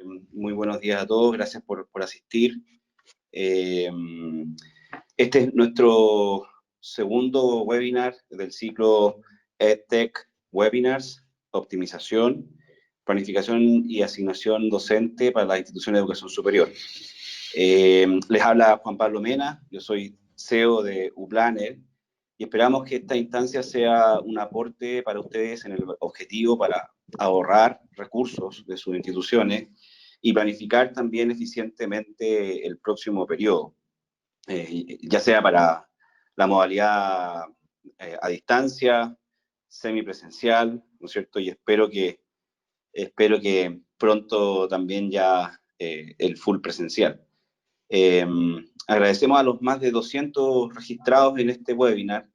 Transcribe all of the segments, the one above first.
Muy buenos días a todos, gracias por asistir. Este es nuestro segundo webinar del ciclo EdTech Webinars, optimización, planificación y asignación docente para las instituciones de educación superior. Les habla Juan Pablo Mena, yo soy CEO de UPlanner, y esperamos que esta instancia sea un aporte para ustedes en el objetivo para ahorrar recursos de sus instituciones y planificar también eficientemente el próximo periodo, ya sea para la modalidad a distancia, semipresencial, ¿no es cierto? Y espero que pronto también ya el full presencial. Agradecemos a los más de 200 registrados en este webinar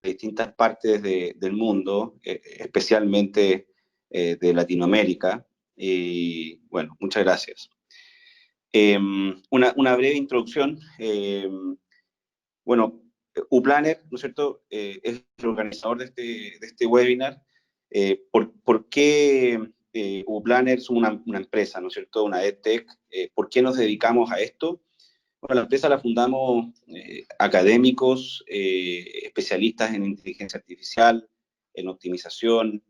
de distintas partes del mundo, especialmente de Latinoamérica. Y bueno, muchas gracias. Una breve introducción. Bueno, UPlanner, ¿no es cierto?, es el organizador de este webinar. ¿Por qué UPlanner es una empresa, ¿no es cierto?, una EdTech? ¿Por qué nos dedicamos a esto? Bueno, la empresa la fundamos académicos, especialistas en inteligencia artificial, en optimización,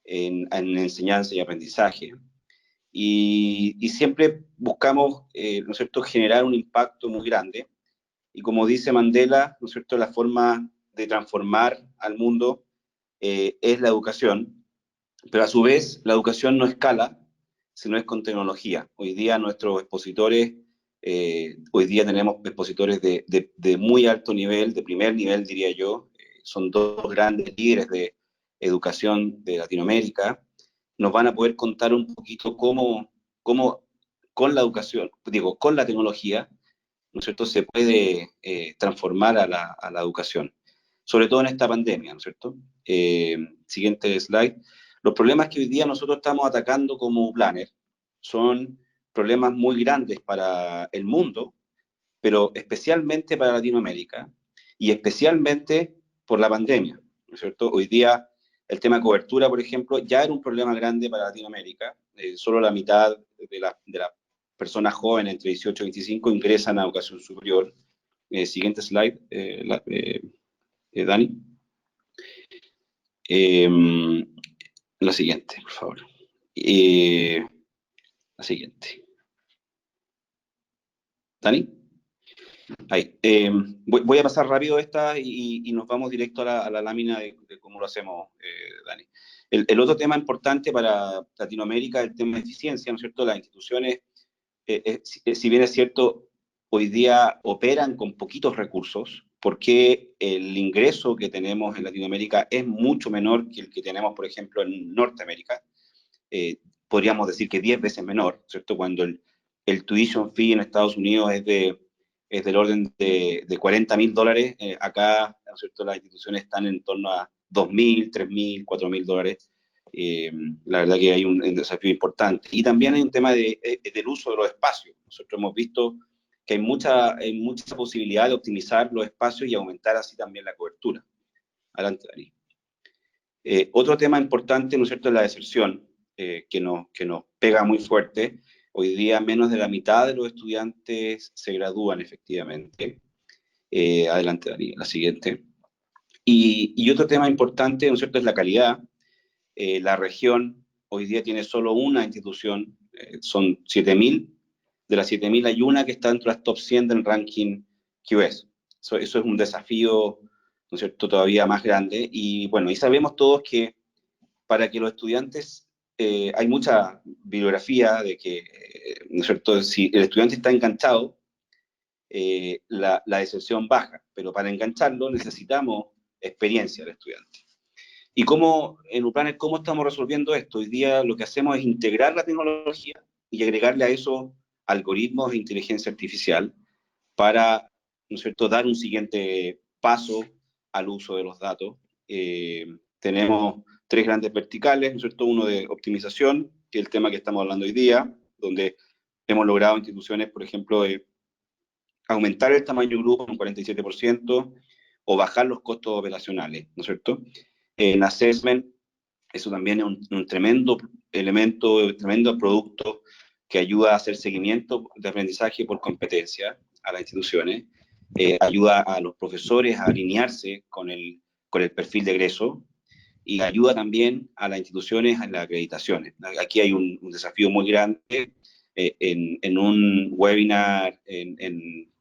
en enseñanza y aprendizaje. Y siempre buscamos, ¿no es cierto?, generar un impacto muy grande. Y como dice Mandela, ¿no es cierto?, la forma de transformar al mundo es la educación, pero a su vez la educación no escala, sino es con tecnología. Hoy día nuestros expositores, hoy día tenemos expositores de muy alto nivel, de primer nivel diría yo, son dos grandes líderes de educación de Latinoamérica, nos van a poder contar un poquito cómo con la educación, digo, con la tecnología, ¿no es cierto?, se puede transformar a la educación, sobre todo en esta pandemia, ¿no es cierto? Siguiente slide. Los problemas que hoy día nosotros estamos atacando como Planner son problemas muy grandes para el mundo, pero especialmente para Latinoamérica, y especialmente por la pandemia, ¿no es cierto? Hoy día el tema de cobertura, por ejemplo, ya era un problema grande para Latinoamérica. Solo la mitad de las personas jóvenes entre 18 y 25 ingresan a educación superior. Siguiente slide, Dani. La siguiente, por favor. La siguiente. ¿Dani? Ahí. Voy a pasar rápido esta y nos vamos directo a la lámina de cómo lo hacemos, Dani. El otro tema importante para Latinoamérica es el tema de eficiencia, ¿no es cierto? Las instituciones, si bien es cierto, hoy día operan con poquitos recursos, porque el ingreso que tenemos en Latinoamérica es mucho menor que el que tenemos, por ejemplo, en Norteamérica. Podríamos decir que 10 veces menor, ¿cierto? Cuando el tuition fee en Estados Unidos es del orden de $40.000, acá, ¿no es cierto?, las instituciones están en torno a $2.000, $3.000, $4.000. La verdad que hay un desafío importante. Y también hay un tema del uso de los espacios. Nosotros hemos visto que hay mucha posibilidad de optimizar los espacios y aumentar así también la cobertura. Adelante, Dani. Otro tema importante, ¿no es cierto?, es la deserción, que nos pega muy fuerte. Hoy día menos de la mitad de los estudiantes se gradúan efectivamente. Adelante, Dani, la siguiente. Y otro tema importante, ¿no es cierto?, es la calidad. La región hoy día tiene solo una institución, son 7.000. De las 7.000 hay una que está entre las top 100 del ranking QS. Eso es un desafío, ¿no es cierto?, todavía más grande. Y bueno, y sabemos todos que para que los estudiantes, hay mucha bibliografía de que, ¿no es cierto?, si el estudiante está enganchado, la deserción baja, pero para engancharlo necesitamos experiencia del estudiante. ¿Y cómo, en UPlanner, cómo estamos resolviendo esto? Hoy día lo que hacemos es integrar la tecnología y agregarle a eso algoritmos de inteligencia artificial para, ¿no es cierto?, dar un siguiente paso al uso de los datos. Tenemos 3 grandes verticales, ¿no es cierto? Uno de optimización, que es el tema que estamos hablando hoy día, donde hemos logrado instituciones, por ejemplo, aumentar el tamaño del grupo un 47% o bajar los costos operacionales, ¿no es cierto? En assessment, eso también es un tremendo elemento, tremendo producto que ayuda a hacer seguimiento de aprendizaje por competencia a las instituciones, ayuda a los profesores a alinearse con el perfil de egreso y ayuda también a las instituciones en las acreditaciones. Aquí hay un desafío muy grande. En un webinar en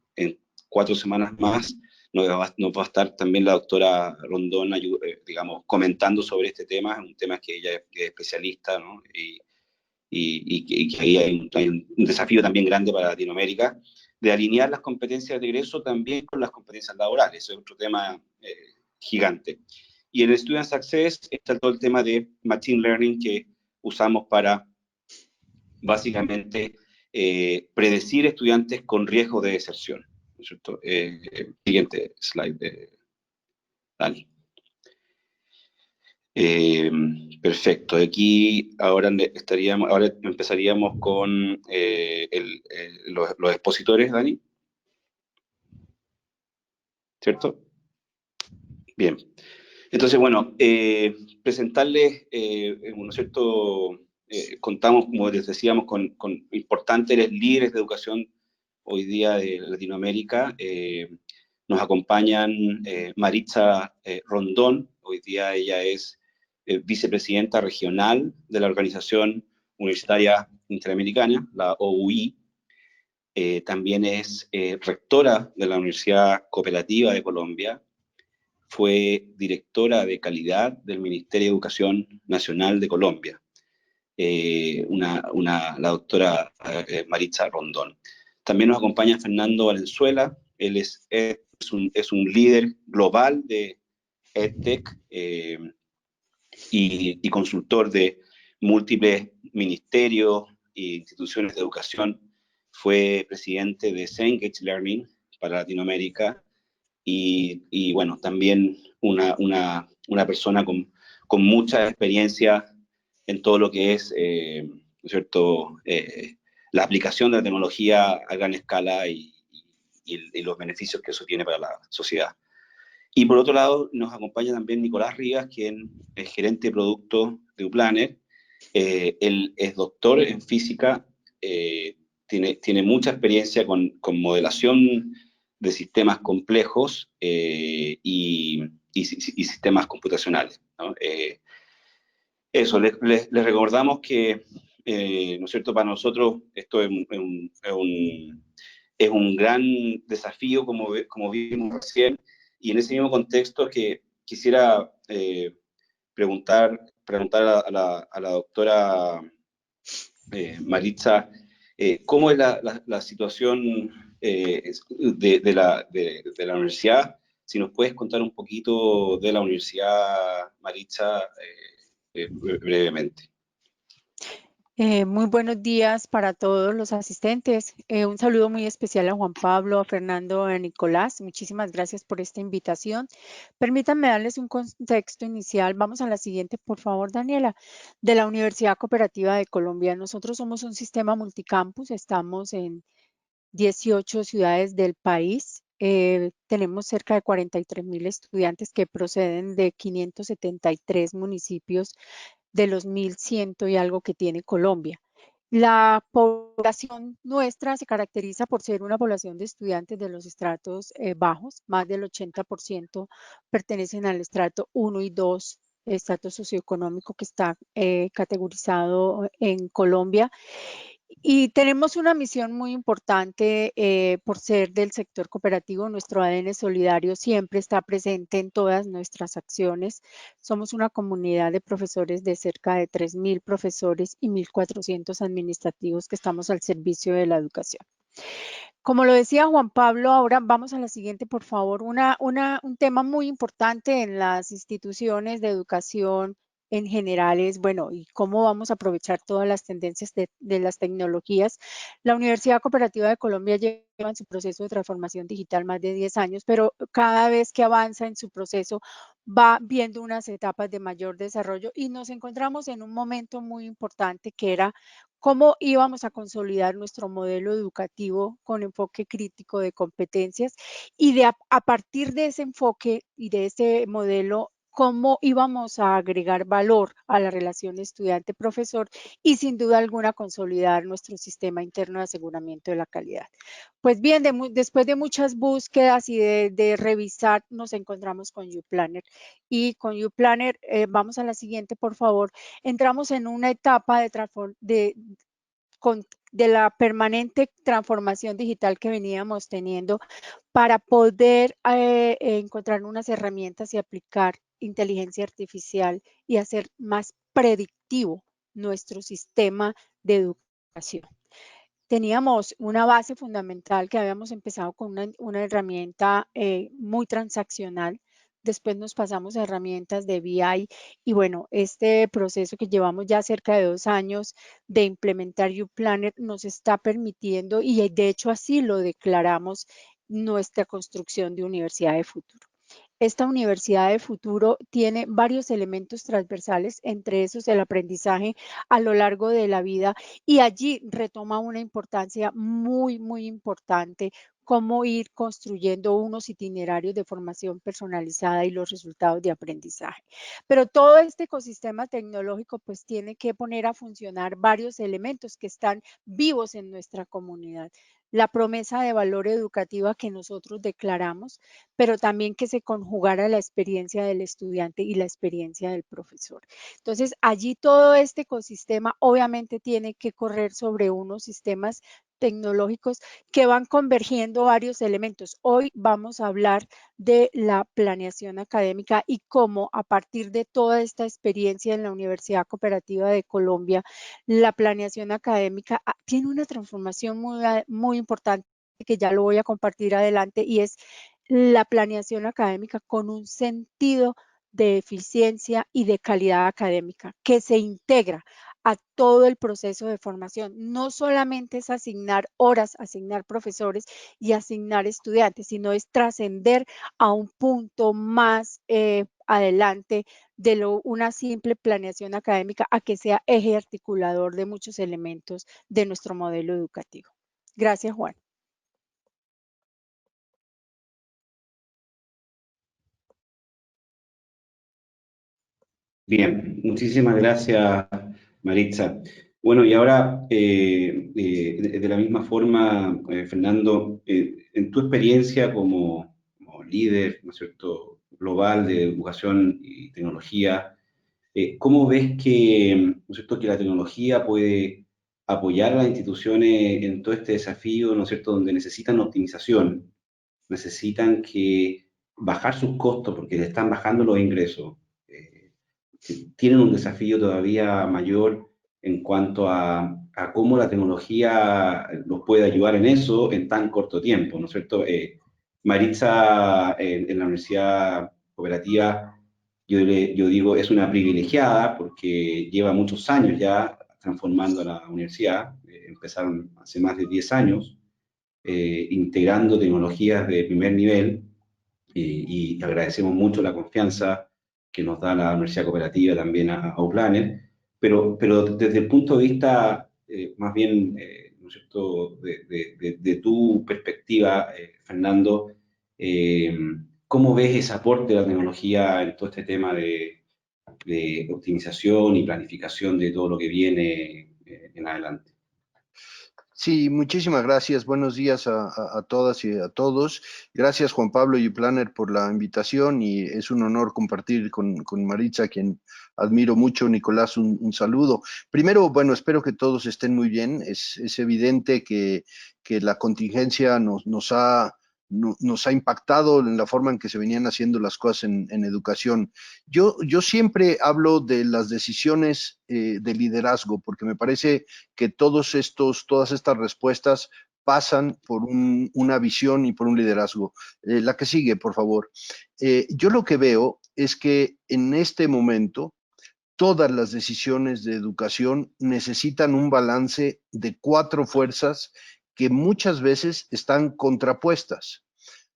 4 semanas más nos va a estar también la doctora Rondón, digamos, comentando sobre este tema, un tema que ella es especialista, ¿no? Y que ahí hay un desafío también grande para Latinoamérica, de alinear las competencias de egreso también con las competencias laborales. Eso es otro tema gigante. Y en el Student Success está todo el tema de Machine Learning que usamos para básicamente predecir estudiantes con riesgo de deserción. ¿No es cierto? Siguiente slide, Dani. Perfecto. Aquí ahora empezaríamos con los expositores, Dani. ¿Cierto? Bien. Entonces, bueno, presentarles, ¿no es cierto? Contamos, como les decíamos, con importantes líderes de educación hoy día de Latinoamérica. Nos acompañan Maritza Rondón, hoy día ella es vicepresidenta regional de la Organización Universitaria Interamericana, la OUI. También es rectora de la Universidad Cooperativa de Colombia. Fue directora de calidad del Ministerio de Educación Nacional de Colombia, la doctora Maritza Rondón. También nos acompaña Fernando Valenzuela, él es un líder global de EdTech y consultor de múltiples ministerios e instituciones de educación. Fue presidente de Cengage Learning para Latinoamérica y bueno, también una persona con mucha experiencia en todo lo que es, ¿no es cierto?, la aplicación de la tecnología a gran escala y los beneficios que eso tiene para la sociedad. Y por otro lado, nos acompaña también Nicolás Rivas, quien es gerente de producto de Uplanet. Él es doctor en física, tiene mucha experiencia con modelación de sistemas complejos y sistemas computacionales, ¿no? Eso, les recordamos que, ¿no es cierto?, para nosotros esto es un gran desafío, como vimos recién, y en ese mismo contexto que quisiera preguntar a la doctora Maritza, ¿cómo es la situación de la universidad? Si nos puedes contar un poquito de la universidad, Maritza, brevemente. Muy buenos días para todos los asistentes. Un saludo muy especial a Juan Pablo, a Fernando, a Nicolás. Muchísimas gracias por esta invitación. Permítanme darles un contexto inicial. Vamos a la siguiente, por favor, Daniela. De la Universidad Cooperativa de Colombia. Nosotros somos un sistema multicampus. Estamos en 18 ciudades del país. Tenemos cerca de 43,000 estudiantes que proceden de 573 municipios de los 1,100 y algo que tiene Colombia. La población nuestra se caracteriza por ser una población de estudiantes de los estratos bajos, más del 80% pertenecen al estrato 1 y 2, estrato socioeconómico que está categorizado en Colombia. Y tenemos una misión muy importante por ser del sector cooperativo. Nuestro ADN solidario siempre está presente en todas nuestras acciones. Somos una comunidad de profesores de cerca de 3,000 profesores y 1,400 administrativos que estamos al servicio de la educación. Como lo decía Juan Pablo, ahora vamos a la siguiente, por favor. Un tema muy importante en las instituciones de educación en general es, bueno, ¿y cómo vamos a aprovechar todas las tendencias de las tecnologías? La Universidad Cooperativa de Colombia lleva en su proceso de transformación digital más de 10 años, pero cada vez que avanza en su proceso va viendo unas etapas de mayor desarrollo y nos encontramos en un momento muy importante que era cómo íbamos a consolidar nuestro modelo educativo con enfoque crítico de competencias y a partir de ese enfoque y de ese modelo cómo íbamos a agregar valor a la relación estudiante-profesor y sin duda alguna consolidar nuestro sistema interno de aseguramiento de la calidad. Pues bien, después de muchas búsquedas y de revisar, nos encontramos con YouPlanner. Y con YouPlanner, vamos a la siguiente, por favor, entramos en una etapa de la permanente transformación digital que veníamos teniendo para poder encontrar unas herramientas y aplicar inteligencia artificial y hacer más predictivo nuestro sistema de educación. Teníamos una base fundamental que habíamos empezado con una herramienta muy transaccional. Después nos pasamos a herramientas de BI y bueno, este proceso que llevamos ya cerca de 2 años de implementar YouPlanner nos está permitiendo, y de hecho así lo declaramos, nuestra construcción de universidad de futuro. Esta universidad de futuro tiene varios elementos transversales, entre esos el aprendizaje a lo largo de la vida, y allí retoma una importancia muy, muy importante, cómo ir construyendo unos itinerarios de formación personalizada y los resultados de aprendizaje. Pero todo este ecosistema tecnológico pues tiene que poner a funcionar varios elementos que están vivos en nuestra comunidad. La promesa de valor educativa que nosotros declaramos, pero también que se conjugara la experiencia del estudiante y la experiencia del profesor. Entonces, allí todo este ecosistema obviamente tiene que correr sobre unos sistemas tecnológicos que van convergiendo varios elementos. Hoy vamos a hablar de la planeación académica y cómo a partir de toda esta experiencia en la Universidad Cooperativa de Colombia, la planeación académica tiene una transformación muy importante que ya lo voy a compartir adelante, y es la planeación académica con un sentido de eficiencia y de calidad académica que se integra a todo el proceso de formación. No solamente es asignar horas, asignar profesores y asignar estudiantes, sino es trascender a un punto más adelante de una simple planeación académica a que sea eje articulador de muchos elementos de nuestro modelo educativo. Gracias, Juan. Bien, muchísimas gracias, Maritza. Bueno, y ahora, de la misma forma, Fernando, en tu experiencia como líder, ¿no es cierto?, global de educación y tecnología, ¿cómo ves que, ¿no es cierto?, que la tecnología puede apoyar a las instituciones en todo este desafío, ¿no es cierto?, donde necesitan optimización, necesitan que bajar sus costos porque le están bajando los ingresos? Tienen un desafío todavía mayor en cuanto a cómo la tecnología los puede ayudar en eso en tan corto tiempo, ¿no es cierto? Maritza en la Universidad Cooperativa, yo digo, es una privilegiada porque lleva muchos años ya transformando la universidad. Empezaron hace más de 10 años, integrando tecnologías de primer nivel, y agradecemos mucho la confianza que nos da la Universidad Cooperativa también a Uplaner, pero desde el punto de vista más bien, ¿no es cierto?, de tu perspectiva, Fernando, eh, ¿cómo ves ese aporte de la tecnología en todo este tema de optimización y planificación de todo lo que viene en adelante? Sí, muchísimas gracias. Buenos días a todas y a todos. Gracias, Juan Pablo y Planner, por la invitación, y es un honor compartir con Maritza, quien admiro mucho. Nicolás, un saludo. Primero, bueno, espero que todos estén muy bien. Es evidente que la contingencia nos ha impactado en la forma en que se venían haciendo las cosas en educación. Yo siempre hablo de las decisiones de liderazgo, porque me parece que todas estas respuestas pasan por una visión y por un liderazgo. La que sigue, por favor. Yo lo que veo es que en este momento todas las decisiones de educación necesitan un balance de 4 fuerzas que muchas veces están contrapuestas.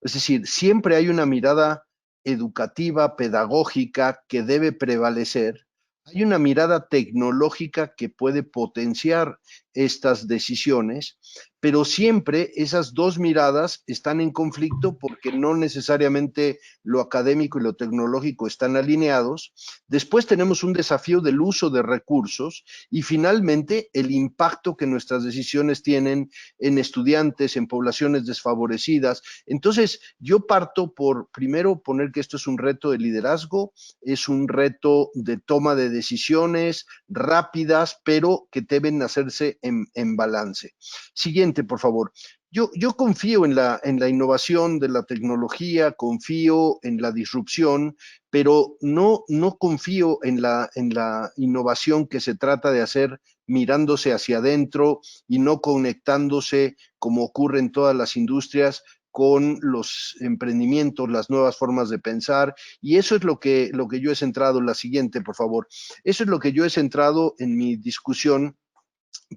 Es decir, siempre hay una mirada educativa, pedagógica, que debe prevalecer. Hay una mirada tecnológica que puede potenciar estas decisiones, pero siempre esas dos miradas están en conflicto porque no necesariamente lo académico y lo tecnológico están alineados. Después tenemos un desafío del uso de recursos y finalmente el impacto que nuestras decisiones tienen en estudiantes, en poblaciones desfavorecidas. Entonces, yo parto por, primero, poner que esto es un reto de liderazgo, es un reto de toma de decisiones rápidas, pero que deben hacerse en balance. Siguiente, por favor. Yo confío en la innovación de la tecnología, confío en la disrupción, pero no confío en la innovación que se trata de hacer mirándose hacia adentro y no conectándose, como ocurre en todas las industrias, con los emprendimientos, las nuevas formas de pensar, y eso es lo que yo he centrado. La siguiente, por favor. Eso es lo que yo he centrado en mi discusión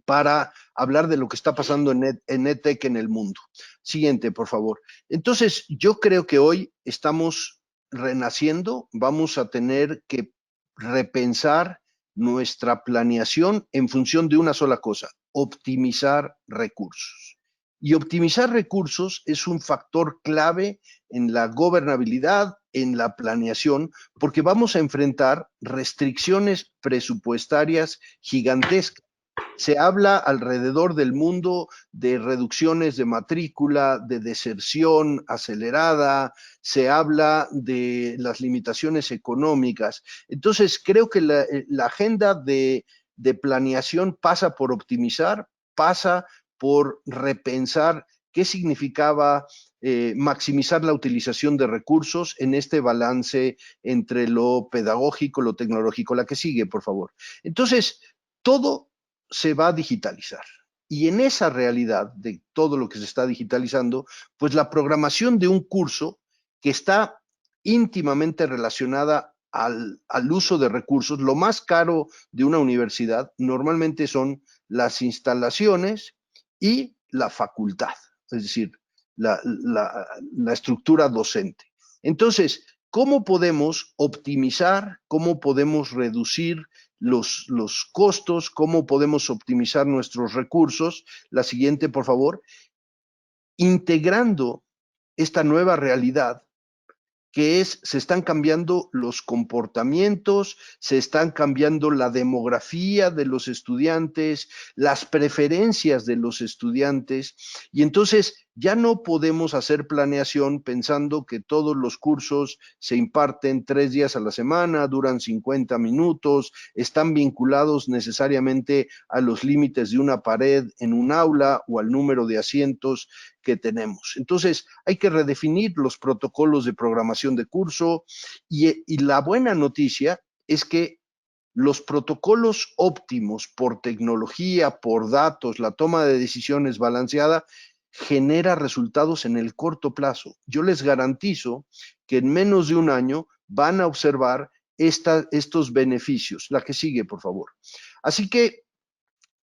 para hablar de lo que está pasando en EdTech en el mundo. Siguiente, por favor. Entonces, yo creo que hoy estamos renaciendo, vamos a tener que repensar nuestra planeación en función de una sola cosa: optimizar recursos. Y optimizar recursos es un factor clave en la gobernabilidad, en la planeación, porque vamos a enfrentar restricciones presupuestarias gigantescas. Se habla alrededor del mundo de reducciones de matrícula, de deserción acelerada, se habla de las limitaciones económicas. Entonces, creo que la agenda de planeación pasa por optimizar, pasa por repensar qué significaba maximizar la utilización de recursos en este balance entre lo pedagógico, lo tecnológico. La que sigue, por favor. Entonces, todo se va a digitalizar. Y en esa realidad de todo lo que se está digitalizando, pues la programación de un curso que está íntimamente relacionada al uso de recursos, lo más caro de una universidad normalmente son las instalaciones y la facultad, es decir, la estructura docente. Entonces, ¿cómo podemos optimizar, cómo podemos reducir los costos, cómo podemos optimizar nuestros recursos? La siguiente, por favor. Integrando esta nueva realidad, que es, se están cambiando los comportamientos, se están cambiando la demografía de los estudiantes, las preferencias de los estudiantes, y entonces ya no podemos hacer planeación pensando que todos los cursos se imparten 3 días a la semana, duran 50 minutos, están vinculados necesariamente a los límites de una pared en un aula o al número de asientos que tenemos. Entonces, hay que redefinir los protocolos de programación de curso y la buena noticia es que los protocolos óptimos por tecnología, por datos, la toma de decisiones balanceada, genera resultados en el corto plazo. Yo les garantizo que en menos de un año van a observar estos beneficios. La que sigue, por favor. Así que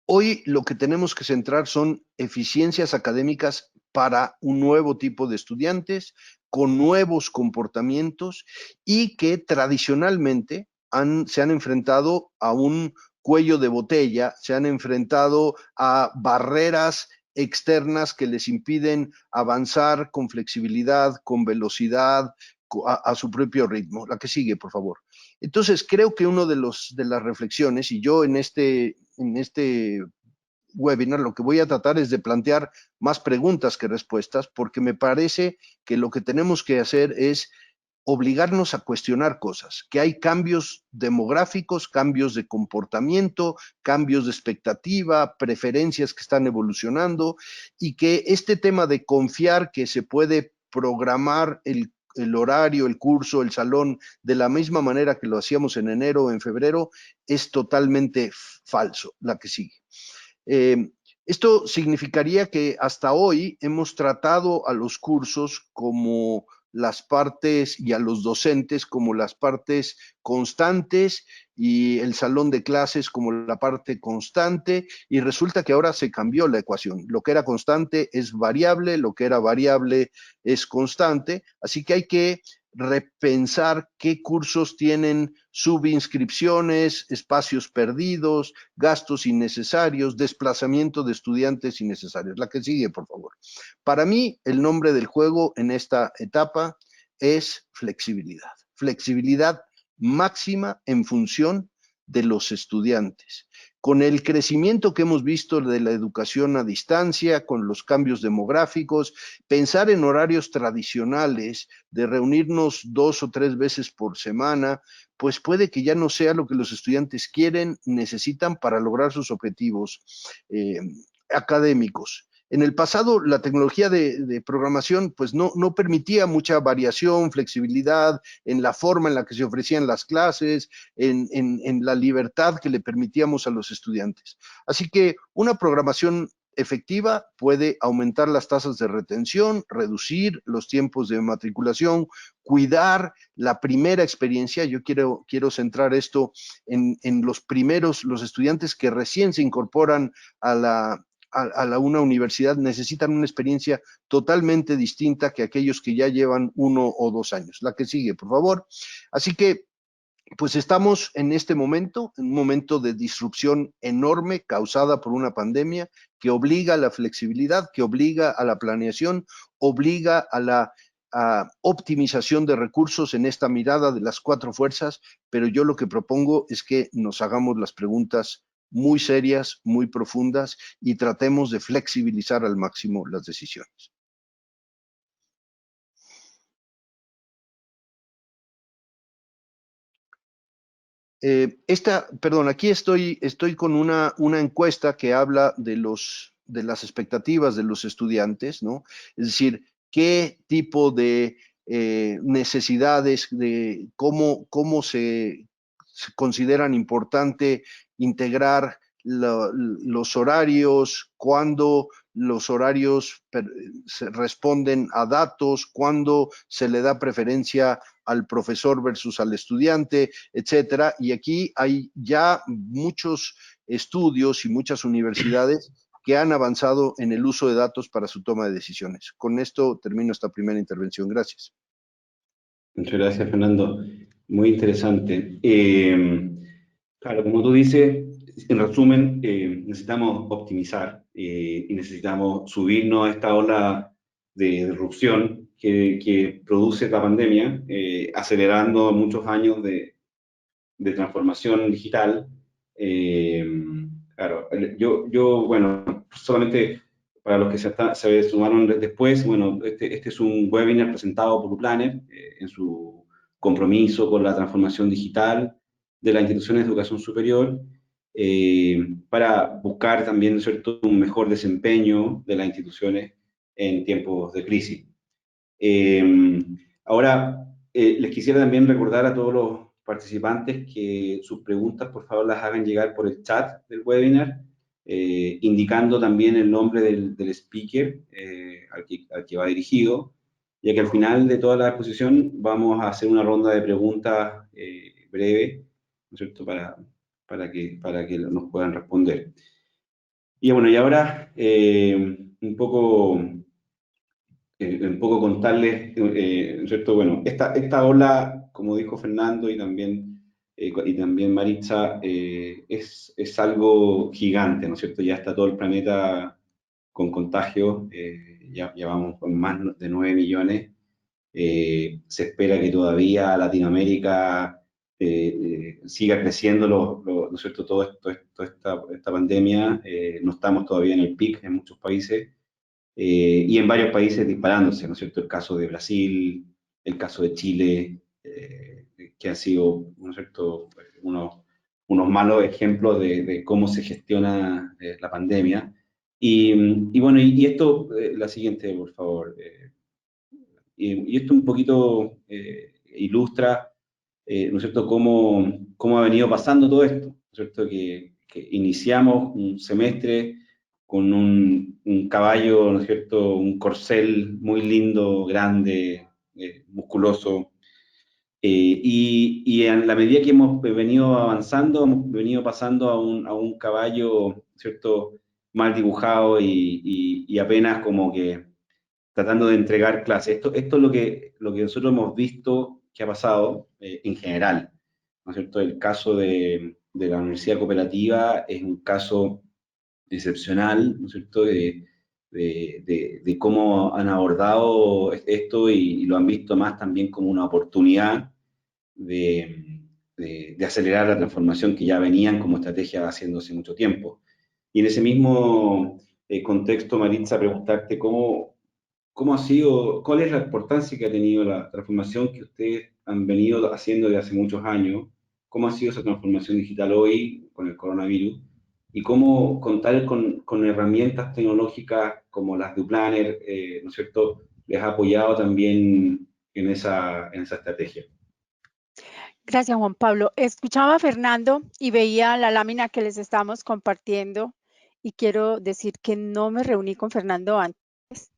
hoy lo que tenemos que centrar son eficiencias académicas para un nuevo tipo de estudiantes, con nuevos comportamientos y que tradicionalmente se han enfrentado a un cuello de botella, se han enfrentado a barreras externas que les impiden avanzar con flexibilidad, con velocidad, a su propio ritmo. La que sigue, por favor. Entonces, creo que uno de las reflexiones, y yo en este webinar lo que voy a tratar es de plantear más preguntas que respuestas, porque me parece que lo que tenemos que hacer es obligarnos a cuestionar cosas, que hay cambios demográficos, cambios de comportamiento, cambios de expectativa, preferencias que están evolucionando, y que este tema de confiar que se puede programar el horario, el curso, el salón, de la misma manera que lo hacíamos en enero o en febrero, es totalmente falso. La que sigue. Esto significaría que hasta hoy hemos tratado a los cursos como las partes y a los docentes como las partes constantes y el salón de clases como la parte constante, y resulta que ahora se cambió la ecuación. Lo que era constante es variable, lo que era variable es constante, así que hay que repensar qué cursos tienen subinscripciones, espacios perdidos, gastos innecesarios, desplazamiento de estudiantes innecesarios. La que sigue, por favor. Para mí, el nombre del juego en esta etapa es flexibilidad. Flexibilidad máxima en función de los estudiantes. Con el crecimiento que hemos visto de la educación a distancia, con los cambios demográficos, pensar en horarios tradicionales de reunirnos 2 o 3 veces por semana, pues puede que ya no sea lo que los estudiantes quieren, necesitan para lograr sus objetivos académicos. En el pasado, la tecnología de programación pues no permitía mucha variación, flexibilidad en la forma en la que se ofrecían las clases, en la libertad que le permitíamos a los estudiantes. Así que una programación efectiva puede aumentar las tasas de retención, reducir los tiempos de matriculación, cuidar la primera experiencia. Yo quiero centrar esto en los estudiantes que recién se incorporan a una universidad necesitan una experiencia totalmente distinta que aquellos que ya llevan 1 o 2 años. La que sigue, por favor. Así que, pues estamos en este momento, en un momento de disrupción enorme causada por una pandemia que obliga a la flexibilidad, que obliga a la planeación, obliga a la optimización de recursos en esta mirada de las 4 fuerzas, pero yo lo que propongo es que nos hagamos las preguntas muy serias, muy profundas y tratemos de flexibilizar al máximo las decisiones. Aquí estoy con una encuesta que habla de las expectativas de los estudiantes, ¿no? Es decir, qué tipo de necesidades, de cómo se consideran importante integrar los horarios, cuándo los horarios se responden a datos, cuándo se le da preferencia al profesor versus al estudiante, etcétera. Y aquí hay ya muchos estudios y muchas universidades que han avanzado en el uso de datos para su toma de decisiones. Con esto termino esta primera intervención. Gracias. Muchas gracias, Fernando. Muy interesante. Claro, como tú dices, en resumen, necesitamos optimizar y necesitamos subirnos a esta ola de disrupción que produce la pandemia, acelerando muchos años de transformación digital. Claro, bueno, solamente para los que se sumaron después, bueno, este es un webinar presentado por UPlanner en su compromiso con la transformación digital de las instituciones de educación superior, para buscar también, ¿cierto?, un mejor desempeño de las instituciones en tiempos de crisis. Ahora, les quisiera también recordar a todos los participantes que sus preguntas, por favor, las hagan llegar por el chat del webinar, indicando también el nombre del speaker al que va dirigido, ya que al final de toda la exposición vamos a hacer una ronda de preguntas breve, ¿no es cierto?, para que nos puedan responder. Y bueno, y ahora un poco contarles, ¿cierto? Bueno, esta ola, como dijo Fernando y también Maritza, es algo gigante, ¿no es cierto? Ya está todo el planeta con contagios, ya vamos con más de 9 millones. Se espera que todavía Latinoamérica siga creciendo, ¿no es cierto?, toda esta pandemia. No estamos todavía en el pic en muchos países. Y en varios países disparándose, ¿no es cierto? El caso de Brasil, el caso de Chile, que han sido, ¿no es cierto?, unos malos ejemplos de cómo se gestiona la pandemia. Y bueno, y esto, la siguiente, por favor. Y esto un poquito ilustra, ¿no es cierto?, cómo ha venido pasando todo esto, ¿no es cierto?, que iniciamos un semestre con un caballo, ¿no es cierto?, un corcel muy lindo, grande, musculoso, y en la medida que hemos venido avanzando, hemos venido pasando a un caballo, ¿cierto?, mal dibujado y apenas como que tratando de entregar clases. Esto es lo que nosotros hemos visto que ha pasado en general, ¿no es cierto? El caso de la Universidad Cooperativa es un caso excepcional, ¿no es cierto?, de cómo han abordado esto y lo han visto más también como una oportunidad de acelerar la transformación que ya venían como estrategia haciendo hace mucho tiempo. Y en ese mismo contexto, Maritza, preguntarte cómo ha sido, cuál es la importancia que ha tenido la transformación que ustedes han venido haciendo desde hace muchos años, cómo ha sido esa transformación digital hoy con el coronavirus y cómo contar con herramientas tecnológicas como las de Uplanner, ¿no es cierto?, les ha apoyado también en esa estrategia. Gracias, Juan Pablo. Escuchaba a Fernando y veía la lámina que les estábamos compartiendo y quiero decir que no me reuní con Fernando antes.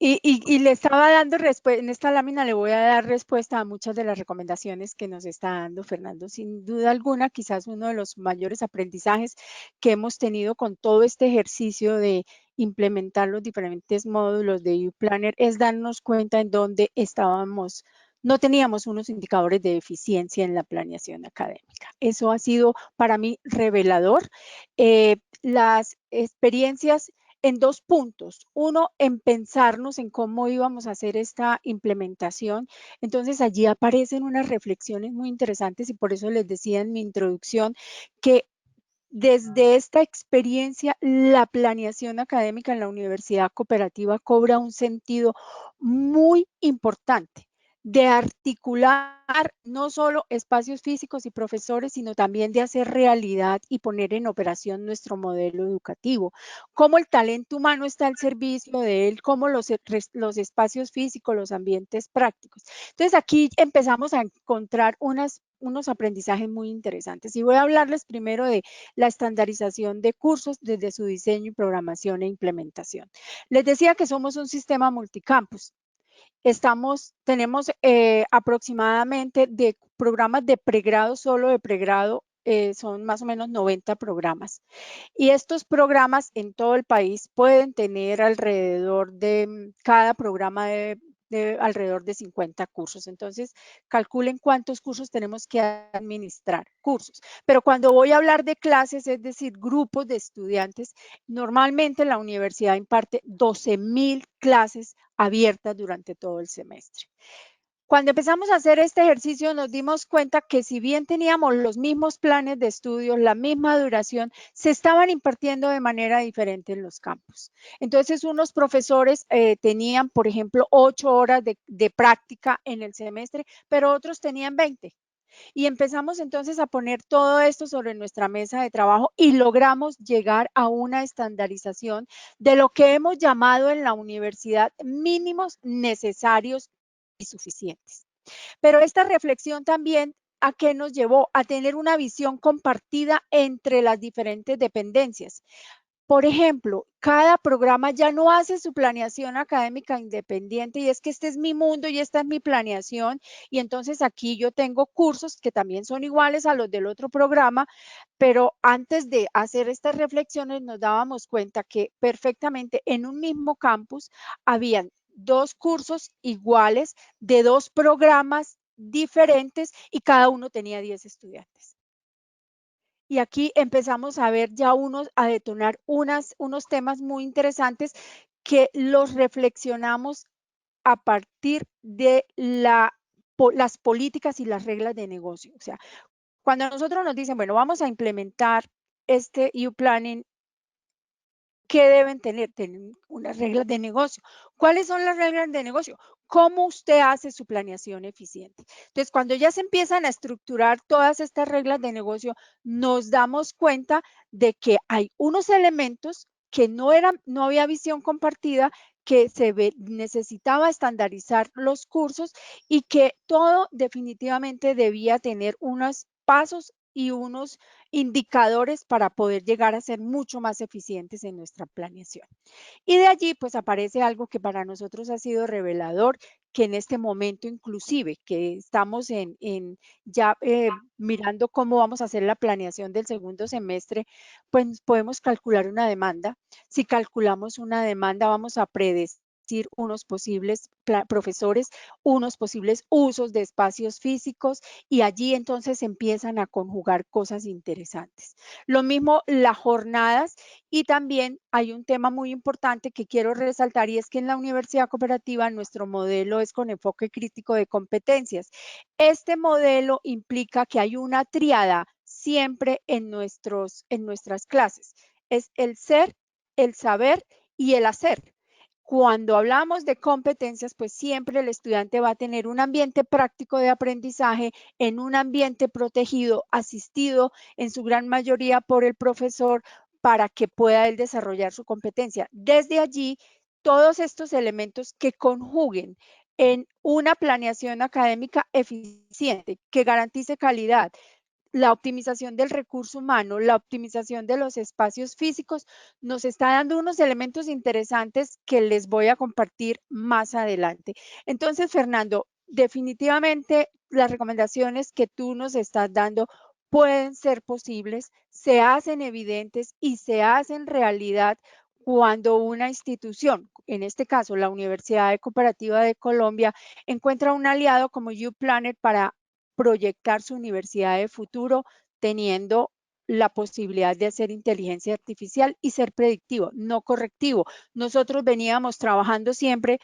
Y le estaba dando respuesta, en esta lámina le voy a dar respuesta a muchas de las recomendaciones que nos está dando Fernando. Sin duda alguna, quizás uno de los mayores aprendizajes que hemos tenido con todo este ejercicio de implementar los diferentes módulos de UPlanner es darnos cuenta en dónde estábamos. No teníamos unos indicadores de eficiencia en la planeación académica. Eso ha sido para mí revelador. Las experiencias en 2 puntos. Uno, en pensarnos en cómo íbamos a hacer esta implementación. Entonces, allí aparecen unas reflexiones muy interesantes y por eso les decía en mi introducción que desde esta experiencia, la planeación académica en la universidad cooperativa cobra un sentido muy importante de articular no solo espacios físicos y profesores, sino también de hacer realidad y poner en operación nuestro modelo educativo. Cómo el talento humano está al servicio de él, cómo los espacios físicos, los ambientes prácticos. Entonces, aquí empezamos a encontrar unos aprendizajes muy interesantes. Y voy a hablarles primero de la estandarización de cursos desde su diseño y programación e implementación. Les decía que somos un sistema multicampus. Tenemos aproximadamente de programas de pregrado, solo de pregrado, son más o menos 90 programas. Y estos programas en todo el país pueden tener alrededor de cada programa de alrededor de 50 cursos. Entonces, calculen cuántos cursos tenemos que administrar, cursos. Pero cuando voy a hablar de clases, es decir, grupos de estudiantes, normalmente la universidad imparte 12,000 clases abiertas durante todo el semestre. Cuando empezamos a hacer este ejercicio nos dimos cuenta que si bien teníamos los mismos planes de estudio, la misma duración, se estaban impartiendo de manera diferente en los campus. Entonces, unos profesores tenían, por ejemplo, 8 horas de práctica en el semestre, pero otros tenían 20. Y empezamos entonces a poner todo esto sobre nuestra mesa de trabajo y logramos llegar a una estandarización de lo que hemos llamado en la universidad mínimos necesarios y suficientes. Pero esta reflexión también ¿a qué nos llevó? A tener una visión compartida entre las diferentes dependencias. Por ejemplo, cada programa ya no hace su planeación académica independiente y es que este es mi mundo y esta es mi planeación y entonces aquí yo tengo cursos que también son iguales a los del otro programa, pero antes de hacer estas reflexiones nos dábamos cuenta que perfectamente en un mismo campus habían 2 cursos iguales de 2 programas diferentes y cada uno tenía 10 estudiantes. Y aquí empezamos a ver ya a detonar unos temas muy interesantes que los reflexionamos a partir de las políticas y las reglas de negocio. O sea, cuando a nosotros nos dicen, bueno, vamos a implementar este U-Planning, ¿qué deben tener? Tienen unas reglas de negocio. ¿Cuáles son las reglas de negocio? ¿Cómo usted hace su planeación eficiente? Entonces, cuando ya se empiezan a estructurar todas estas reglas de negocio, nos damos cuenta de que hay unos elementos que no había visión compartida, que necesitaba estandarizar los cursos y que todo definitivamente debía tener unos pasos y unos indicadores para poder llegar a ser mucho más eficientes en nuestra planeación. Y de allí pues aparece algo que para nosotros ha sido revelador, que en este momento inclusive, que estamos ya mirando cómo vamos a hacer la planeación del segundo semestre, pues podemos calcular una demanda. Si calculamos una demanda, vamos a predecir unos posibles profesores, unos posibles usos de espacios físicos, y allí entonces empiezan a conjugar cosas interesantes. Lo mismo las jornadas, y también hay un tema muy importante que quiero resaltar, y es que en la Universidad Cooperativa nuestro modelo es con enfoque crítico de competencias. Este modelo implica que hay una tríada siempre en nuestras clases. Es el ser, el saber y el hacer. Cuando hablamos de competencias, pues siempre el estudiante va a tener un ambiente práctico de aprendizaje en un ambiente protegido, asistido en su gran mayoría por el profesor para que pueda él desarrollar su competencia. Desde allí, todos estos elementos que conjuguen en una planeación académica eficiente, que garantice calidad, la optimización del recurso humano, la optimización de los espacios físicos, nos está dando unos elementos interesantes que les voy a compartir más adelante. Entonces, Fernando, definitivamente las recomendaciones que tú nos estás dando pueden ser posibles, se hacen evidentes y se hacen realidad cuando una institución, en este caso la Universidad Cooperativa de Colombia, encuentra un aliado como YouPlanet para proyectar su universidad de futuro teniendo la posibilidad de hacer inteligencia artificial y ser predictivo, no correctivo. Nosotros veníamos trabajando siempre,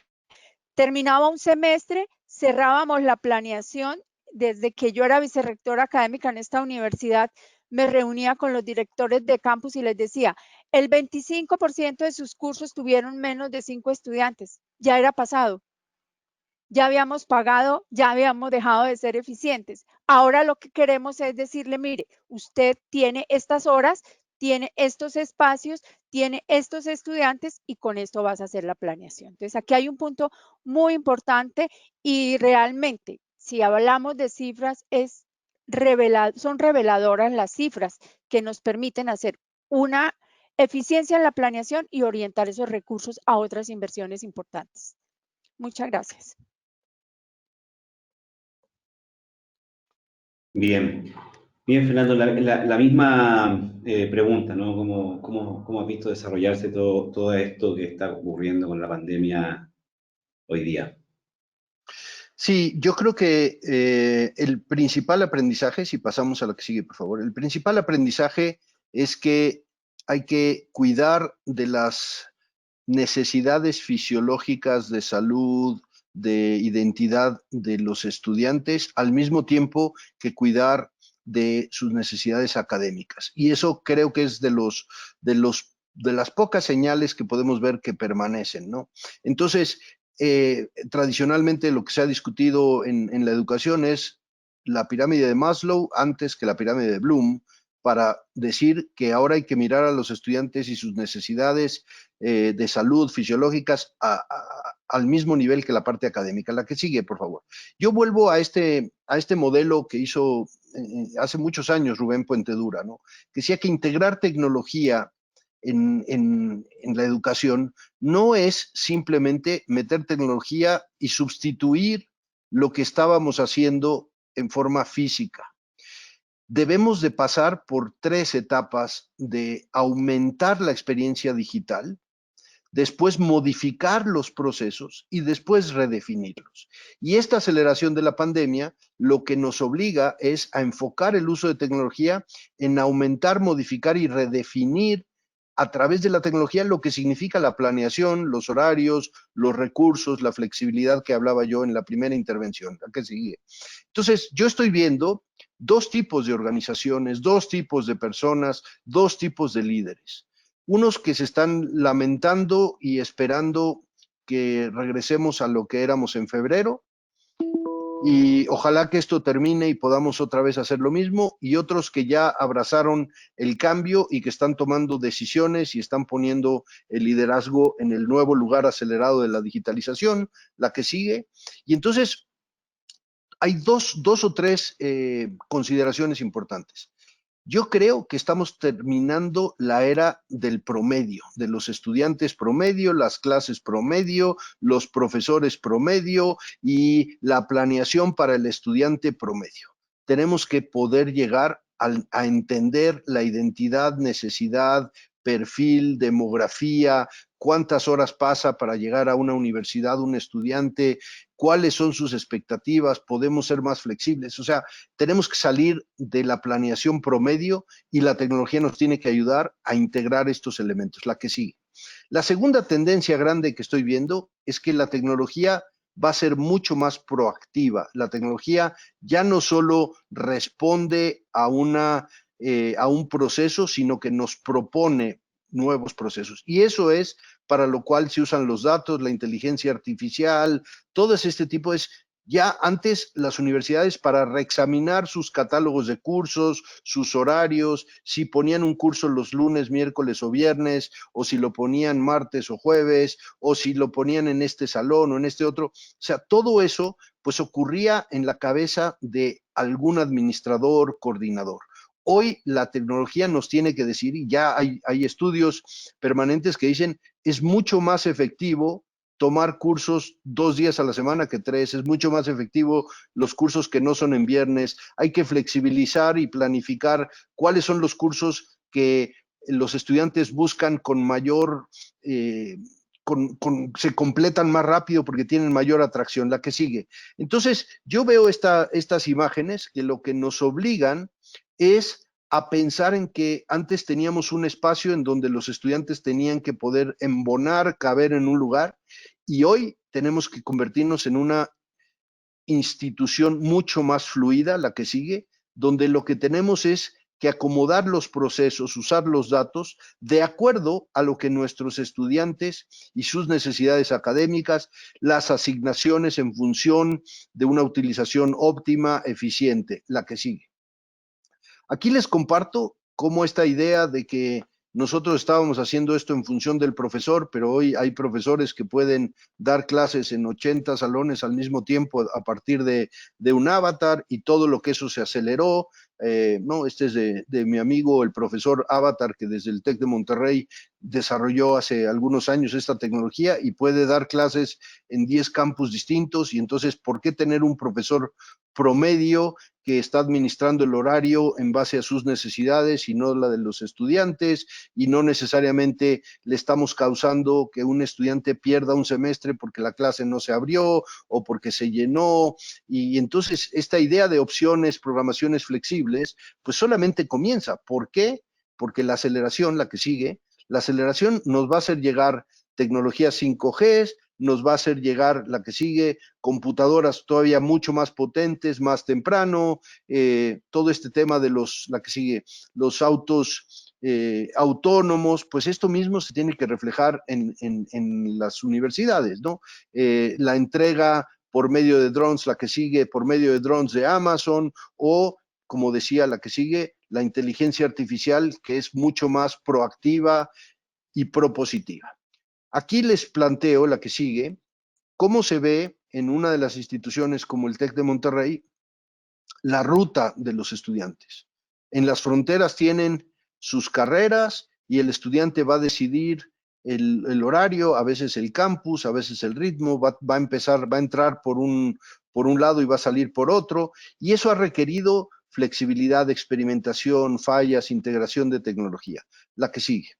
terminaba un semestre, cerrábamos la planeación. Desde que yo era vicerrectora académica en esta universidad, me reunía con los directores de campus y les decía, el 25% de sus cursos tuvieron menos de 5 estudiantes, ya era pasado. Ya habíamos pagado, ya habíamos dejado de ser eficientes. Ahora lo que queremos es decirle, mire, usted tiene estas horas, tiene estos espacios, tiene estos estudiantes y con esto vas a hacer la planeación. Entonces, aquí hay un punto muy importante y realmente, si hablamos de cifras, son reveladoras las cifras que nos permiten hacer una eficiencia en la planeación y orientar esos recursos a otras inversiones importantes. Muchas gracias. Bien, bien, Fernando, la misma pregunta, ¿no? ¿Cómo has visto desarrollarse todo esto que está ocurriendo con la pandemia hoy día? Sí, yo creo que el principal aprendizaje, si pasamos a lo que sigue, por favor, el principal aprendizaje es que hay que cuidar de las necesidades fisiológicas de salud, de identidad de los estudiantes, al mismo tiempo que cuidar de sus necesidades académicas. Y eso creo que es de las pocas señales que podemos ver que permanecen, ¿no? Entonces, tradicionalmente lo que se ha discutido en la educación es la pirámide de Maslow antes que la pirámide de Bloom, para decir que ahora hay que mirar a los estudiantes y sus necesidades de salud fisiológicas al mismo nivel que la parte académica. La que sigue, por favor. Yo vuelvo a este modelo que hizo hace muchos años Rubén Puentedura, ¿no? Que decía que integrar tecnología en la educación no es simplemente meter tecnología y sustituir lo que estábamos haciendo en forma física. Debemos de pasar por 3 etapas de aumentar la experiencia digital, después modificar los procesos y después redefinirlos. Y esta aceleración de la pandemia lo que nos obliga es a enfocar el uso de tecnología en aumentar, modificar y redefinir a través de la tecnología lo que significa la planeación, los horarios, los recursos, la flexibilidad que hablaba yo en la primera intervención, la que sigue. Entonces, yo estoy viendo 2 tipos de organizaciones, 2 tipos de personas, 2 tipos de líderes. Unos que se están lamentando y esperando que regresemos a lo que éramos en febrero, y ojalá que esto termine y podamos otra vez hacer lo mismo, y otros que ya abrazaron el cambio y que están tomando decisiones y están poniendo el liderazgo en el nuevo lugar acelerado de la digitalización, la que sigue. Y entonces hay dos o tres consideraciones importantes. Yo creo que estamos terminando la era del promedio, de los estudiantes promedio, las clases promedio, los profesores promedio y la planeación para el estudiante promedio. Tenemos que poder llegar a entender la identidad, necesidad, perfil, demografía, cuántas horas pasa para llegar a una universidad un estudiante, cuáles son sus expectativas, podemos ser más flexibles. O sea, tenemos que salir de la planeación promedio y la tecnología nos tiene que ayudar a integrar estos elementos. La que sigue. La segunda tendencia grande que estoy viendo es que la tecnología va a ser mucho más proactiva. La tecnología ya no solo responde a un proceso, sino que nos propone nuevos procesos. Y eso es para lo cual se usan los datos, la inteligencia artificial, todo este tipo es ya antes las universidades para reexaminar sus catálogos de cursos, sus horarios, si ponían un curso los lunes, miércoles o viernes, o si lo ponían martes o jueves, o si lo ponían en este salón o en este otro. O sea, todo eso pues ocurría en la cabeza de algún administrador, coordinador. Hoy la tecnología nos tiene que decir, y ya hay estudios permanentes que dicen, es mucho más efectivo tomar cursos 2 días a la semana que 3, es mucho más efectivo los cursos que no son en viernes, hay que flexibilizar y planificar cuáles son los cursos que los estudiantes buscan con mayor, se completan más rápido porque tienen mayor atracción, la que sigue. Entonces, yo veo estas imágenes que lo que nos obligan es a pensar en que antes teníamos un espacio en donde los estudiantes tenían que poder embonar, caber en un lugar, y hoy tenemos que convertirnos en una institución mucho más fluida, la que sigue, donde lo que tenemos es que acomodar los procesos, usar los datos de acuerdo a lo que nuestros estudiantes y sus necesidades académicas, las asignaciones en función de una utilización óptima, eficiente, la que sigue. Aquí les comparto cómo esta idea de que nosotros estábamos haciendo esto en función del profesor, pero hoy hay profesores que pueden dar clases en 80 salones al mismo tiempo a partir de un avatar y todo lo que eso se aceleró. No, este es de mi amigo, el profesor Avatar, que desde el TEC de Monterrey desarrolló hace algunos años esta tecnología y puede dar clases en 10 campus distintos. Y entonces, ¿por qué tener un profesor promedio que está administrando el horario en base a sus necesidades y no la de los estudiantes, y no necesariamente le estamos causando que un estudiante pierda un semestre porque la clase no se abrió o porque se llenó? Y entonces esta idea de opciones, programaciones flexibles, pues solamente comienza. ¿Por qué? Porque la aceleración, la que sigue, la aceleración nos va a hacer llegar tecnologías 5G, nos va a hacer llegar, la que sigue, computadoras todavía mucho más potentes, más temprano, todo este tema de la que sigue, los autos autónomos, pues esto mismo se tiene que reflejar en las universidades, ¿no? La entrega por medio de drones, la que sigue, por medio de drones de Amazon, o, como decía, la que sigue, la inteligencia artificial, que es mucho más proactiva y propositiva. Aquí les planteo, la que sigue, cómo se ve en una de las instituciones como el TEC de Monterrey la ruta de los estudiantes. En las fronteras tienen sus carreras y el estudiante va a decidir el horario, a veces el campus, a veces el ritmo, va a entrar por un lado y va a salir por otro, y eso ha requerido flexibilidad, experimentación, fallas, integración de tecnología, la que sigue.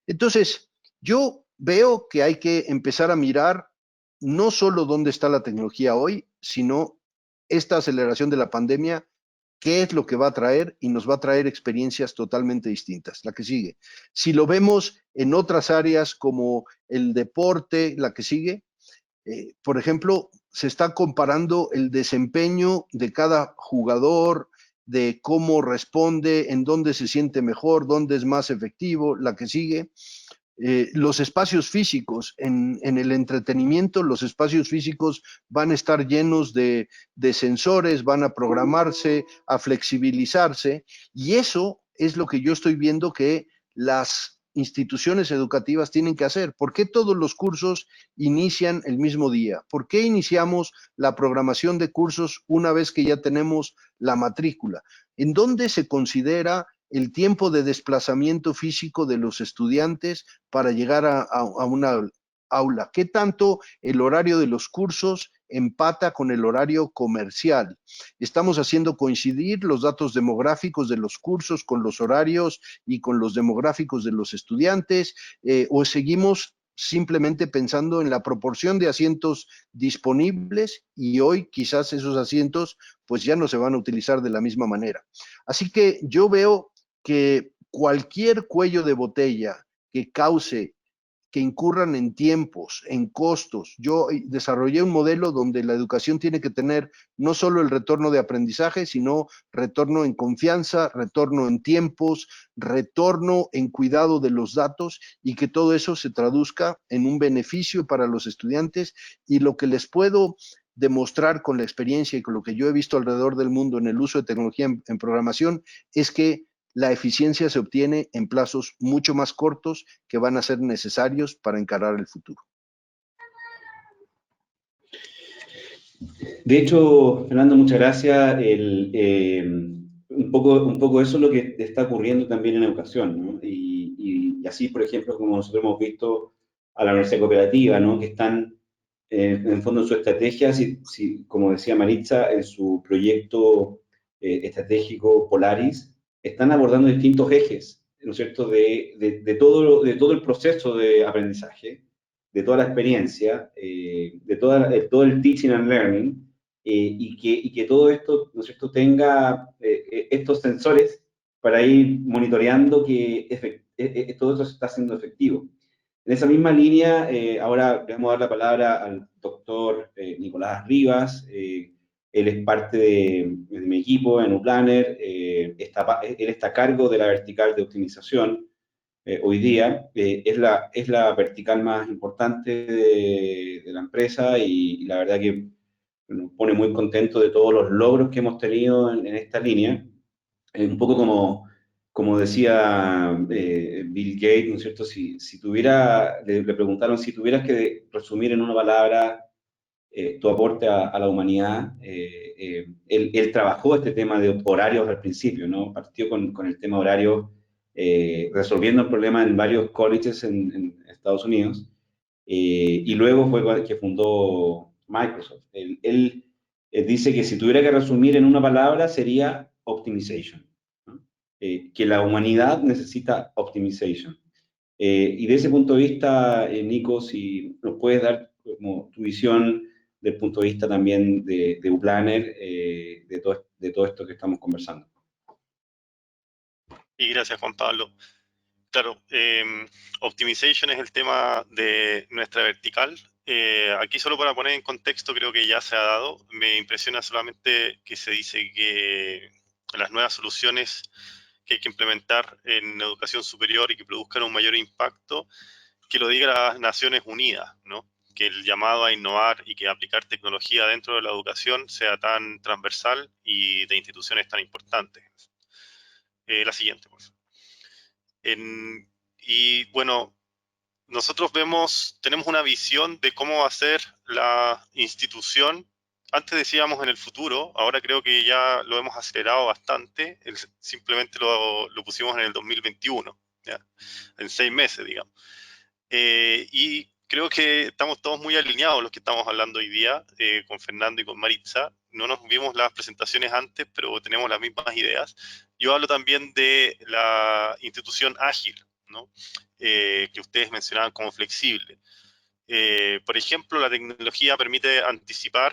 Entonces, yo veo que hay que empezar a mirar no solo dónde está la tecnología hoy, sino esta aceleración de la pandemia, qué es lo que va a traer, y nos va a traer experiencias totalmente distintas. La que sigue. Si lo vemos en otras áreas como el deporte, la que sigue, por ejemplo, se está comparando el desempeño de cada jugador, de cómo responde, en dónde se siente mejor, dónde es más efectivo, la que sigue. Los espacios físicos, en el entretenimiento, los espacios físicos van a estar llenos de sensores, van a programarse, a flexibilizarse, y eso es lo que yo estoy viendo que las instituciones educativas tienen que hacer. ¿Por qué todos los cursos inician el mismo día? ¿Por qué iniciamos la programación de cursos una vez que ya tenemos la matrícula? ¿En dónde se considera el tiempo de desplazamiento físico de los estudiantes para llegar a una aula. ¿Qué tanto el horario de los cursos empata con el horario comercial? Estamos haciendo coincidir los datos demográficos de los cursos con los horarios y con los demográficos de los estudiantes, o seguimos simplemente pensando en la proporción de asientos disponibles y hoy quizás esos asientos pues ya no se van a utilizar de la misma manera. Así que yo veo que cualquier cuello de botella que cause que incurran en tiempos, en costos. Yo desarrollé un modelo donde la educación tiene que tener no solo el retorno de aprendizaje, sino retorno en confianza, retorno en tiempos, retorno en cuidado de los datos y que todo eso se traduzca en un beneficio para los estudiantes. Y lo que les puedo demostrar con la experiencia y con lo que yo he visto alrededor del mundo en el uso de tecnología en programación es que la eficiencia se obtiene en plazos mucho más cortos que van a ser necesarios para encarar el futuro. De hecho, Fernando, muchas gracias. Un poco eso es lo que está ocurriendo también en educación, ¿no? Y así, por ejemplo, como nosotros hemos visto a la Universidad Cooperativa, ¿no? Que están, en el fondo, en su estrategia, como decía Maritza, en su proyecto estratégico Polaris, están abordando distintos ejes, ¿no es cierto?, de todo el proceso de aprendizaje, de toda la experiencia, de todo el teaching and learning, y que todo esto, ¿no es cierto?, tenga estos sensores para ir monitoreando que todo esto se está haciendo efectivo. En esa misma línea, ahora le vamos a dar la palabra al doctor Nicolás Rivas. Él es parte de mi equipo en UPlanner. Él está a cargo de la vertical de optimización. Hoy día es la vertical más importante de la empresa y la verdad que nos pone muy contento de todos los logros que hemos tenido en esta línea. Un poco como decía Bill Gates, ¿no es cierto? Si le preguntaron si tuvieras que resumir en una palabra tu aporte a la humanidad, él trabajó este tema de horarios al principio, ¿no? Partió con el tema horario, resolviendo el problema en varios colleges en Estados Unidos, y luego fue que fundó Microsoft. Él dice que si tuviera que resumir en una palabra sería optimization, ¿no? Que la humanidad necesita optimization. Y de ese punto de vista, Nico, si nos puedes dar como tu visión del punto de vista también de UPlanner, de todo esto que estamos conversando. Y gracias, Juan Pablo. Claro, optimization es el tema de nuestra vertical. Aquí solo para poner en contexto, creo que ya se ha dado. Me impresiona solamente que se dice que las nuevas soluciones que hay que implementar en educación superior y que produzcan un mayor impacto, que lo diga las Naciones Unidas, ¿no? Que el llamado a innovar y que aplicar tecnología dentro de la educación sea tan transversal y de instituciones tan importantes. La siguiente, por favor. Y bueno, nosotros tenemos una visión de cómo va a ser la institución. Antes decíamos en el futuro, ahora creo que ya lo hemos acelerado bastante, simplemente lo pusimos en el 2021, ¿ya? En 6 meses, digamos. Y creo que estamos todos muy alineados los que estamos hablando hoy día, con Fernando y con Maritza. No nos vimos las presentaciones antes, pero tenemos las mismas ideas. Yo hablo también de la institución ágil, ¿no? Que ustedes mencionaban como flexible. Por ejemplo, la tecnología permite anticipar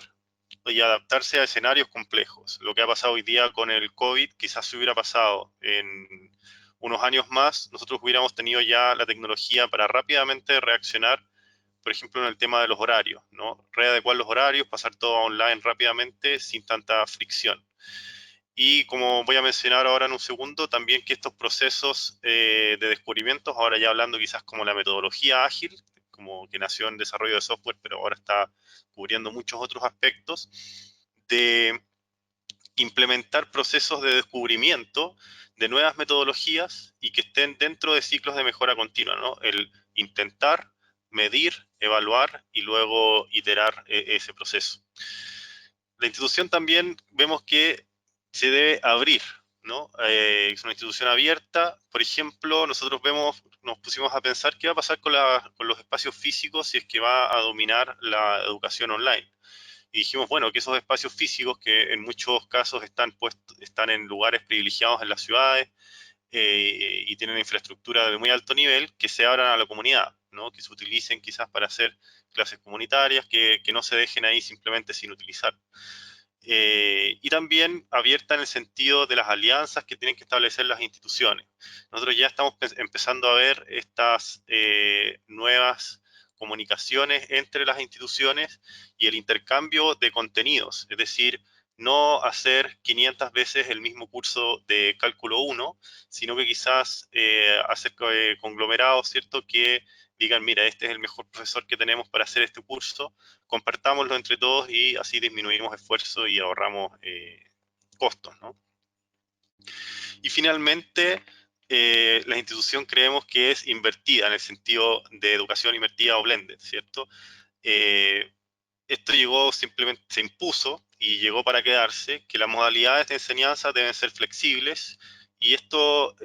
y adaptarse a escenarios complejos. Lo que ha pasado hoy día con el COVID, quizás se hubiera pasado en unos años más, nosotros hubiéramos tenido ya la tecnología para rápidamente reaccionar, por ejemplo, en el tema de los horarios, ¿no? Readecuar los horarios, pasar todo a online rápidamente, sin tanta fricción. Y como voy a mencionar ahora en un segundo, también que estos procesos de descubrimientos, ahora ya hablando quizás como la metodología ágil, como que nació en desarrollo de software, pero ahora está cubriendo muchos otros aspectos, de implementar procesos de descubrimiento de nuevas metodologías y que estén dentro de ciclos de mejora continua, ¿no? El intentar, medir, evaluar y luego iterar ese proceso. La institución también vemos que se debe abrir, ¿no? Es una institución abierta. Por ejemplo, nosotros nos pusimos a pensar qué va a pasar con los espacios físicos si es que va a dominar la educación online. Y dijimos, bueno, que esos espacios físicos, que en muchos casos están en lugares privilegiados en las ciudades, y tienen infraestructura de muy alto nivel, que se abran a la comunidad, ¿no? Que se utilicen quizás para hacer clases comunitarias, que no se dejen ahí simplemente sin utilizar. Y también abierta en el sentido de las alianzas que tienen que establecer las instituciones. Nosotros ya estamos empezando a ver estas nuevas comunicaciones entre las instituciones y el intercambio de contenidos, es decir, no hacer 500 veces el mismo curso de cálculo 1, sino que quizás hacer conglomerados, ¿cierto?, que digan, mira, este es el mejor profesor que tenemos para hacer este curso, compartámoslo entre todos y así disminuimos esfuerzo y ahorramos costos, ¿no? Y finalmente, la institución creemos que es invertida en el sentido de educación invertida o blended, ¿cierto? Esto llegó simplemente, se impuso y llegó para quedarse, que las modalidades de enseñanza deben ser flexibles, y esto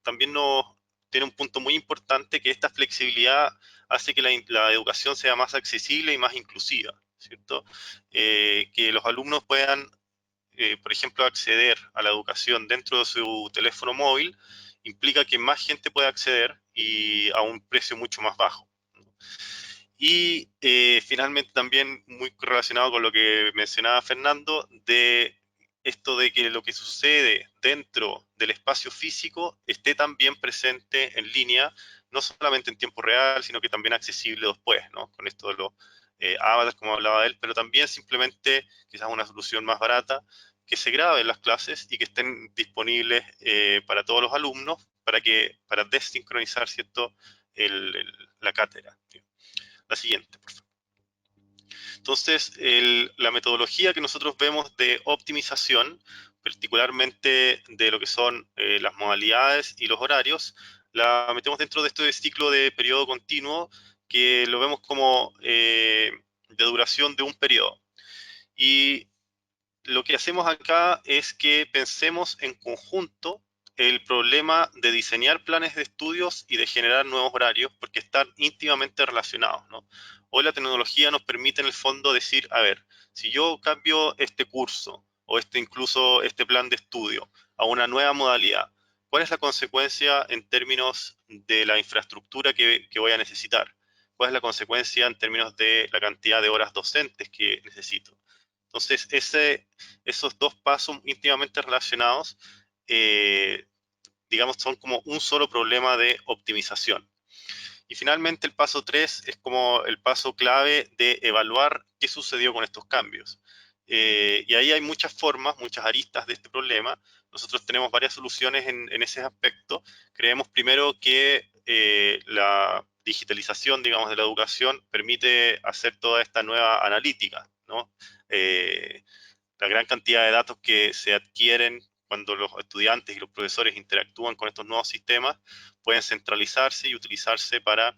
también nos tiene un punto muy importante, que esta flexibilidad hace que la educación sea más accesible y más inclusiva, ¿cierto? Que los alumnos puedan, por ejemplo, acceder a la educación dentro de su teléfono móvil, implica que más gente pueda acceder y a un precio mucho más bajo. Y finalmente también muy relacionado con lo que mencionaba Fernando, de esto de que lo que sucede dentro del espacio físico esté también presente en línea, no solamente en tiempo real, sino que también accesible después, ¿no? Con esto de los avatars, como hablaba él, pero también simplemente quizás una solución más barata, que se graben las clases y que estén disponibles para todos los alumnos, para desincronizar, ¿cierto?, la cátedra. La siguiente, por favor. Entonces, la metodología que nosotros vemos de optimización, particularmente de lo que son las modalidades y los horarios, la metemos dentro de este ciclo de periodo continuo, que lo vemos como de duración de un periodo. Y lo que hacemos acá es que pensemos en conjunto el problema de diseñar planes de estudios y de generar nuevos horarios, porque están íntimamente relacionados, ¿no? Hoy la tecnología nos permite en el fondo decir, a ver, si yo cambio este curso o incluso este plan de estudio a una nueva modalidad, ¿cuál es la consecuencia en términos de la infraestructura que voy a necesitar? ¿Cuál es la consecuencia en términos de la cantidad de horas docentes que necesito? Entonces, esos dos pasos íntimamente relacionados, digamos, son como un solo problema de optimización. Y finalmente el paso 3 es como el paso clave de evaluar qué sucedió con estos cambios. Y ahí hay muchas formas, muchas aristas de este problema. Nosotros tenemos varias soluciones en ese aspecto. Creemos primero que la digitalización, digamos, de la educación permite hacer toda esta nueva analítica, ¿no? La gran cantidad de datos que se adquieren cuando los estudiantes y los profesores interactúan con estos nuevos sistemas pueden centralizarse y utilizarse para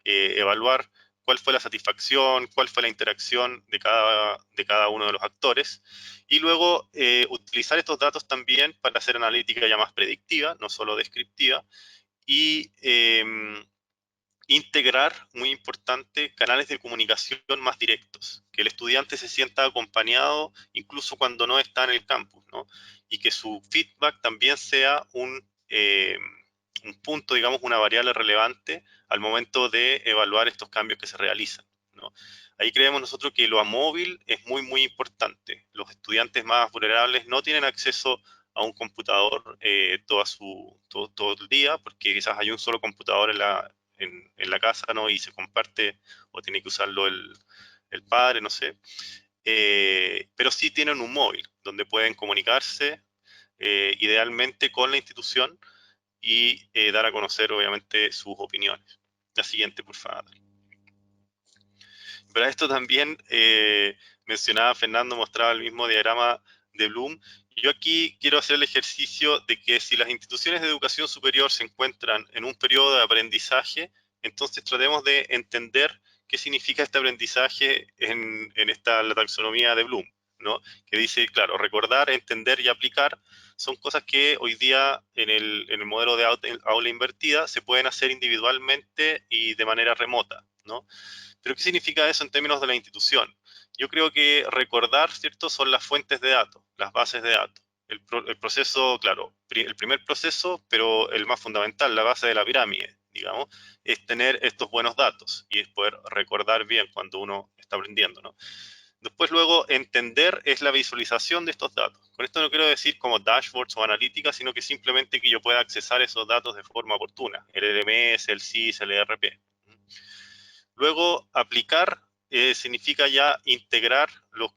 evaluar cuál fue la satisfacción, cuál fue la interacción de cada uno de los actores, y luego utilizar estos datos también para hacer analítica ya más predictiva, no solo descriptiva, y integrar, muy importante, canales de comunicación más directos, que el estudiante se sienta acompañado incluso cuando no está en el campus, ¿no? Y que su feedback también sea un punto, digamos, una variable relevante al momento de evaluar estos cambios que se realizan, ¿no? Ahí creemos nosotros que lo móvil es muy, muy importante. Los estudiantes más vulnerables no tienen acceso a un computador todo el día, porque quizás hay un solo computador en la casa, ¿no? Y se comparte, o tiene que usarlo el padre, no sé. Pero sí tienen un móvil, donde pueden comunicarse idealmente con la institución y dar a conocer, obviamente, sus opiniones. La siguiente, por favor. Para esto también mencionaba Fernando, mostraba el mismo diagrama de Bloom. Yo aquí quiero hacer el ejercicio de que si las instituciones de educación superior se encuentran en un periodo de aprendizaje, entonces tratemos de entender qué significa este aprendizaje en la taxonomía de Bloom, ¿no? Que dice, claro, recordar, entender y aplicar son cosas que hoy día en el modelo de aula invertida se pueden hacer individualmente y de manera remota, ¿no? Pero ¿qué significa eso en términos de la institución? Yo creo que recordar, ¿cierto?, son las fuentes de datos, las bases de datos. El proceso, claro, el primer proceso, pero el más fundamental, la base de la pirámide, digamos, es tener estos buenos datos y es poder recordar bien cuando uno está aprendiendo, ¿no? Después, luego, entender es la visualización de estos datos. Con esto no quiero decir como dashboards o analíticas, sino que simplemente que yo pueda accesar esos datos de forma oportuna. El LMS, el SIS, el ERP. Luego, aplicar significa ya integrar los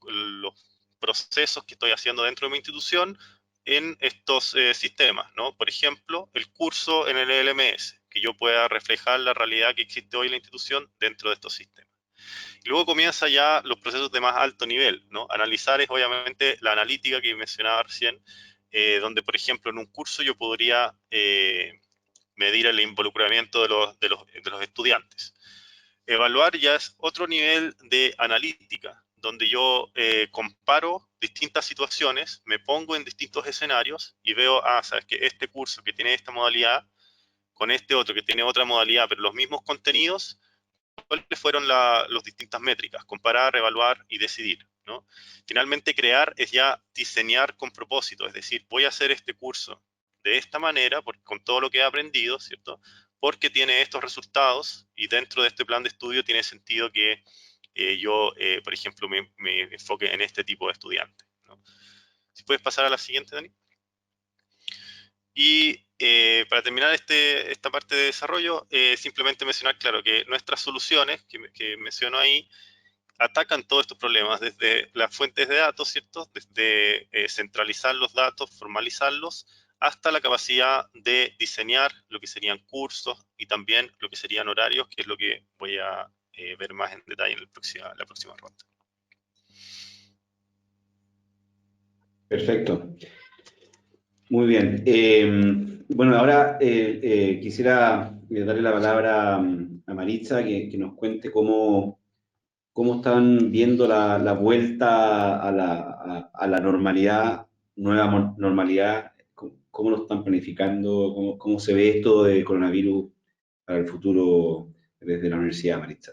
procesos que estoy haciendo dentro de mi institución en estos sistemas, ¿no? Por ejemplo, el curso en el LMS, que yo pueda reflejar la realidad que existe hoy en la institución dentro de estos sistemas. Y luego comienza ya los procesos de más alto nivel, ¿no? Analizar es obviamente la analítica que mencionaba recién, donde, por ejemplo, en un curso yo podría medir el involucramiento de los estudiantes. Evaluar ya es otro nivel de analítica, donde yo comparo distintas situaciones, me pongo en distintos escenarios y veo, sabes que este curso que tiene esta modalidad, con este otro que tiene otra modalidad, pero los mismos contenidos, cuáles fueron las distintas métricas, comparar, evaluar y decidir, ¿no? Finalmente, crear es ya diseñar con propósito, es decir, voy a hacer este curso de esta manera, con todo lo que he aprendido, ¿cierto?, porque tiene estos resultados y dentro de este plan de estudio tiene sentido que yo, por ejemplo, me enfoque en este tipo de estudiantes, ¿no? Si puedes pasar a la siguiente, Dani. Y para terminar esta parte de desarrollo, simplemente mencionar, claro, que nuestras soluciones que menciono ahí atacan todos estos problemas, desde las fuentes de datos, ¿cierto?, desde centralizar los datos, formalizarlos, hasta la capacidad de diseñar lo que serían cursos y también lo que serían horarios, que es lo que voy a ver más en detalle en la próxima ronda. Perfecto. Muy bien. Bueno, ahora quisiera darle la palabra a Maritza, que nos cuente cómo están viendo la vuelta a la normalidad, nueva normalidad, cómo lo están planificando, cómo se ve esto de coronavirus para el futuro desde la universidad, Maritza.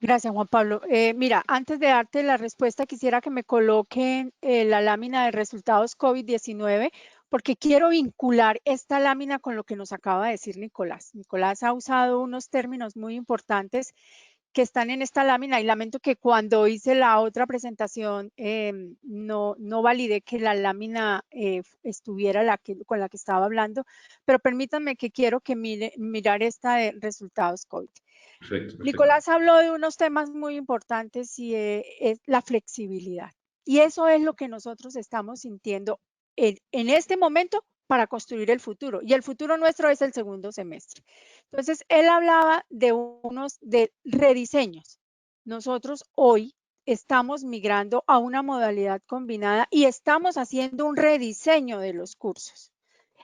Gracias, Juan Pablo. Mira, antes de darte la respuesta, quisiera que me coloquen la lámina de resultados COVID-19, porque quiero vincular esta lámina con lo que nos acaba de decir Nicolás. Nicolás ha usado unos términos muy importantes que están en esta lámina y lamento que cuando hice la otra presentación no validé que la lámina estuviera con la que estaba hablando, pero permítanme que quiero que mirar esta de resultados COVID. Perfecto. Nicolás habló de unos temas muy importantes y es la flexibilidad. Y eso es lo que nosotros estamos sintiendo en este momento para construir el futuro. Y el futuro nuestro es el segundo semestre. Entonces, él hablaba de rediseños. Nosotros hoy estamos migrando a una modalidad combinada y estamos haciendo un rediseño de los cursos.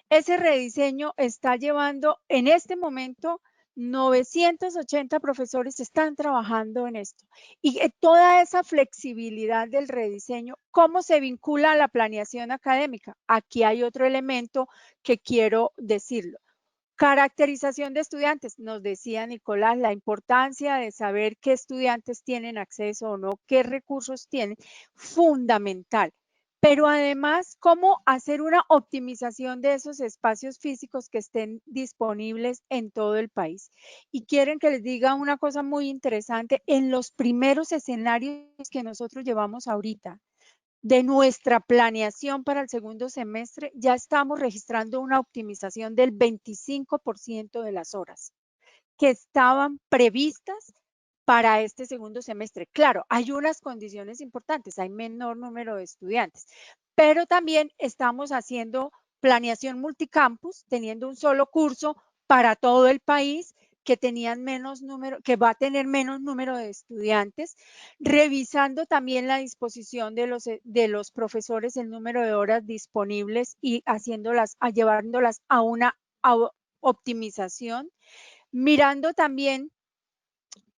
Ese rediseño está llevando en este momento 980 profesores están trabajando en esto. Y toda esa flexibilidad del rediseño, ¿cómo se vincula a la planeación académica? Aquí hay otro elemento que quiero decirlo. Caracterización de estudiantes. Nos decía Nicolás la importancia de saber qué estudiantes tienen acceso o no, qué recursos tienen, fundamental. Pero además, cómo hacer una optimización de esos espacios físicos que estén disponibles en todo el país. Y quieren que les diga una cosa muy interesante, en los primeros escenarios que nosotros llevamos ahorita, de nuestra planeación para el segundo semestre, ya estamos registrando una optimización del 25% de las horas que estaban previstas para este segundo semestre. Claro, hay unas condiciones importantes, hay menor número de estudiantes, pero también estamos haciendo planeación multicampus, teniendo un solo curso para todo el país que va a tener menos número de estudiantes, revisando también la disposición de los profesores, el número de horas disponibles y llevándolas a una optimización, mirando también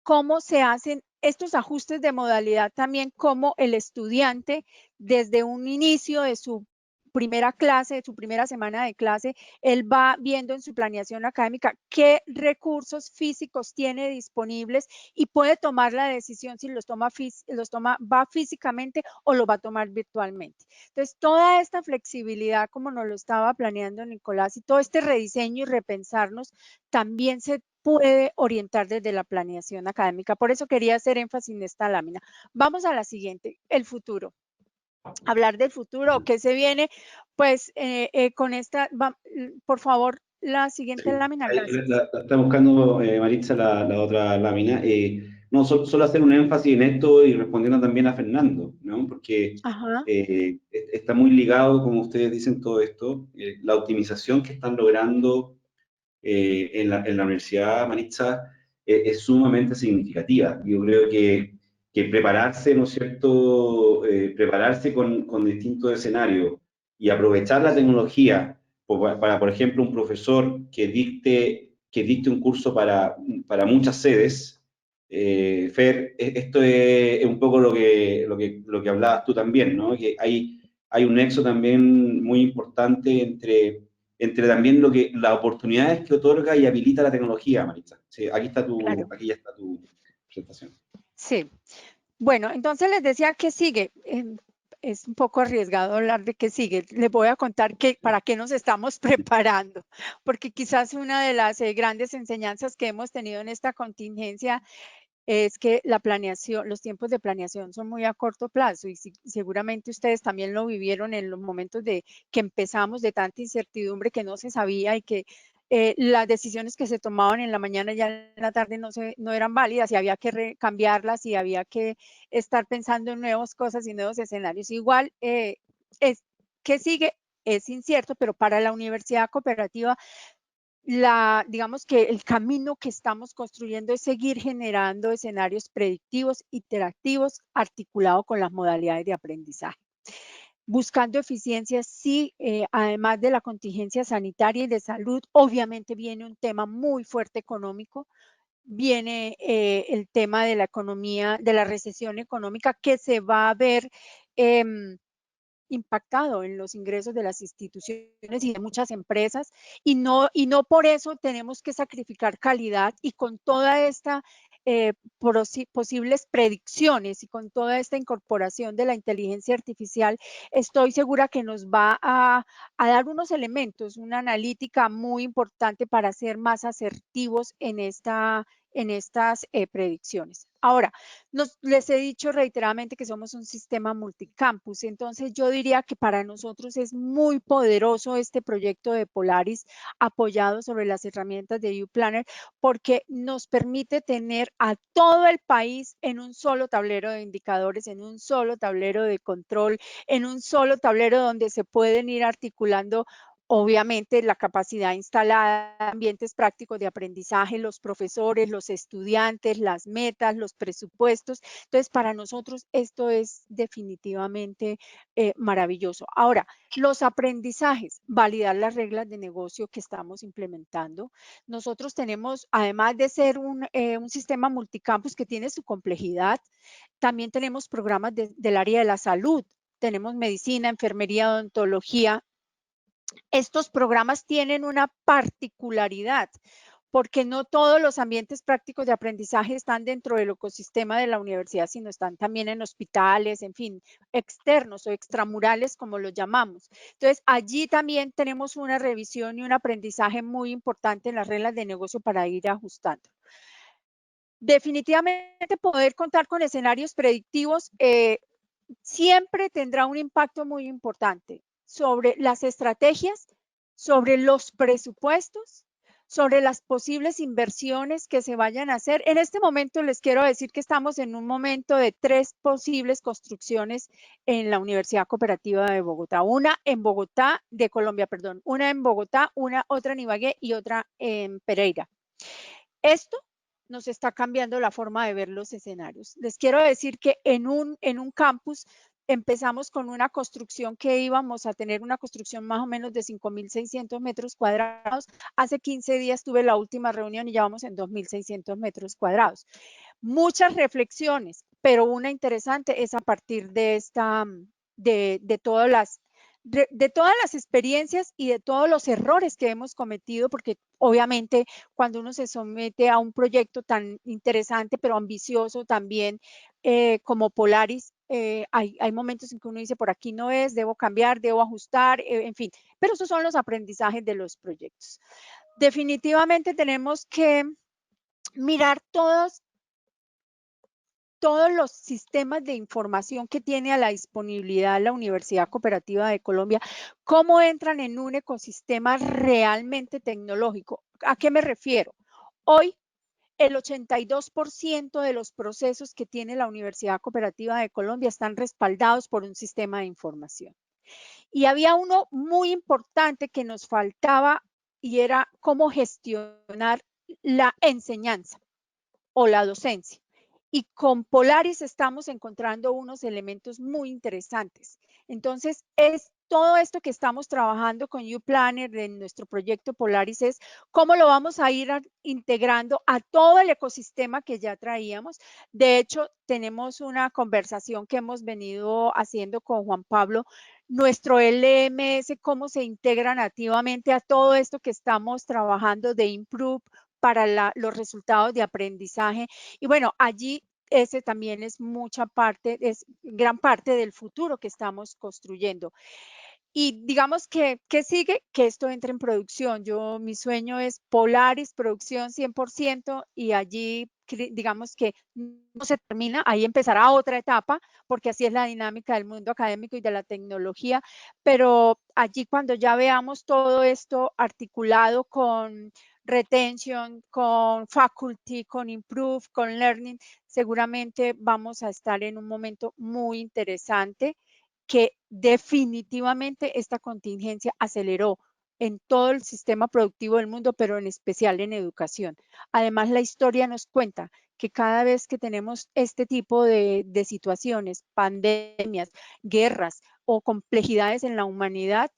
cómo se hacen estos ajustes de modalidad también, como el estudiante desde un inicio de su primera clase, de su primera semana de clase, él va viendo en su planeación académica qué recursos físicos tiene disponibles y puede tomar la decisión si va físicamente o lo va a tomar virtualmente. Entonces, toda esta flexibilidad, como nos lo estaba planeando Nicolás, y todo este rediseño y repensarnos, también se puede orientar desde la planeación académica. Por eso quería hacer énfasis en esta lámina. Vamos a la siguiente, el futuro. Hablar del futuro, ¿qué se viene? Pues con esta, por favor, la siguiente lámina. Gracias. La está buscando Maritza la otra lámina. No, solo hacer un énfasis en esto y respondiendo también a Fernando, ¿no? Porque está muy ligado, como ustedes dicen, todo esto, la optimización que están logrando en la Universidad Maritza es sumamente significativa. Yo creo que prepararse, ¿no es cierto?, prepararse con distintos escenarios y aprovechar la tecnología para, por ejemplo, un profesor que dicte un curso para muchas sedes. Fer, esto es un poco lo que hablabas tú también, ¿no? Que hay un nexo también muy importante entre también las oportunidades que otorga y habilita la tecnología, Maritza. Sí, aquí ya está tu presentación. Sí. Bueno, entonces les decía que sigue. Es un poco arriesgado hablar de qué sigue. Les voy a contar para qué nos estamos preparando, porque quizás una de las grandes enseñanzas que hemos tenido en esta contingencia es que la planeación, los tiempos de planeación son muy a corto plazo, y seguramente ustedes también lo vivieron en los momentos de que empezamos, de tanta incertidumbre, que no se sabía y que las decisiones que se tomaban en la mañana ya en la tarde no eran válidas y había que cambiarlas y había que estar pensando en nuevas cosas y nuevos escenarios. Igual, ¿qué sigue? Es incierto, pero para la Universidad Cooperativa, digamos que el camino que estamos construyendo es seguir generando escenarios predictivos, interactivos, articulados con las modalidades de aprendizaje. Buscando eficiencias, sí, además de la contingencia sanitaria y de salud, obviamente viene un tema muy fuerte económico, viene el tema de la economía, de la recesión económica, que se va a ver impactado en los ingresos de las instituciones y de muchas empresas, y no por eso tenemos que sacrificar calidad, y con toda esta posibles predicciones y con toda esta incorporación de la inteligencia artificial, estoy segura que nos va a dar unos elementos, una analítica muy importante para ser más asertivos en estas predicciones. Ahora, les he dicho reiteradamente que somos un sistema multicampus, entonces yo diría que para nosotros es muy poderoso este proyecto de Polaris, apoyado sobre las herramientas de UPlanner, porque nos permite tener a todo el país en un solo tablero de indicadores, en un solo tablero de control, en un solo tablero donde se pueden ir articulando obviamente la capacidad instalada, ambientes prácticos de aprendizaje, los profesores, los estudiantes, las metas, los presupuestos. Entonces, para nosotros esto es definitivamente maravilloso. Ahora, los aprendizajes, validar las reglas de negocio que estamos implementando. Nosotros tenemos, además de ser un sistema multicampus que tiene su complejidad, también tenemos programas del área de la salud. Tenemos medicina, enfermería, odontología. Estos programas tienen una particularidad, porque no todos los ambientes prácticos de aprendizaje están dentro del ecosistema de la universidad, sino están también en hospitales, en fin, externos o extramurales, como los llamamos. Entonces, allí también tenemos una revisión y un aprendizaje muy importante en las reglas de negocio para ir ajustando. Definitivamente, poder contar con escenarios predictivos siempre tendrá un impacto muy importante sobre las estrategias, sobre los presupuestos, sobre las posibles inversiones que se vayan a hacer. En este momento les quiero decir que estamos en un momento de 3 posibles construcciones en la Universidad Cooperativa de Bogotá. Una en Bogotá, de Colombia, perdón. Una en Bogotá, otra en Ibagué y otra en Pereira. Esto nos está cambiando la forma de ver los escenarios. Les quiero decir que en un campus empezamos con una construcción que íbamos a tener una construcción más o menos de 5.600 metros cuadrados. Hace 15 días tuve la última reunión y ya vamos en 2.600 metros cuadrados. Muchas reflexiones, pero una interesante es a partir de de todas las experiencias y de todos los errores que hemos cometido, porque obviamente cuando uno se somete a un proyecto tan interesante pero ambicioso también como Polaris, hay momentos en que uno dice por aquí no es, debo cambiar, debo ajustar, en fin, pero esos son los aprendizajes de los proyectos. Definitivamente tenemos que mirar todos los sistemas de información que tiene a la disponibilidad la Universidad Cooperativa de Colombia, cómo entran en un ecosistema realmente tecnológico. ¿A qué me refiero? Hoy, el 82% de los procesos que tiene la Universidad Cooperativa de Colombia están respaldados por un sistema de información. Y había uno muy importante que nos faltaba y era cómo gestionar la enseñanza o la docencia. Y con Polaris estamos encontrando unos elementos muy interesantes. Entonces, todo esto que estamos trabajando con UPlanner en nuestro proyecto Polaris es cómo lo vamos a ir integrando a todo el ecosistema que ya traíamos. De hecho, tenemos una conversación que hemos venido haciendo con Juan Pablo, nuestro LMS, cómo se integra nativamente a todo esto que estamos trabajando de Improve para los resultados de aprendizaje. Y bueno, allí ese también es gran parte del futuro que estamos construyendo. Y digamos ¿qué sigue? Que esto entre en producción. Mi sueño es Polaris, producción 100%, y allí digamos que no se termina, ahí empezará otra etapa, porque así es la dinámica del mundo académico y de la tecnología, pero allí cuando ya veamos todo esto articulado con retention, con faculty, con improve, con learning, seguramente vamos a estar en un momento muy interesante que definitivamente esta contingencia aceleró en todo el sistema productivo del mundo, pero en especial en educación. Además, la historia nos cuenta que cada vez que tenemos este tipo de situaciones, pandemias, guerras o complejidades en la humanidad,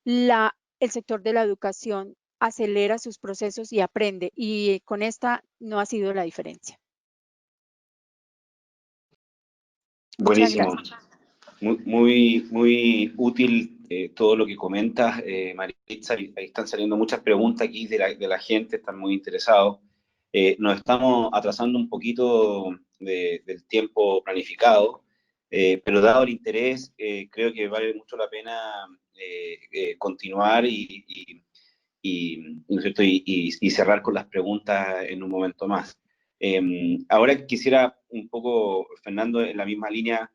el sector de la educación acelera sus procesos y aprende, y con esta no ha sido la diferencia. Muchas Buenísimo. gracias. Muy útil todo lo que comentas, Maritza. Ahí están saliendo muchas preguntas aquí de la gente, están muy interesados. Nos estamos atrasando un poquito del tiempo planificado, pero dado el interés, creo que vale mucho la pena continuar ¿no es cierto? Y cerrar con las preguntas en un momento más. Ahora quisiera un poco, Fernando, en la misma línea,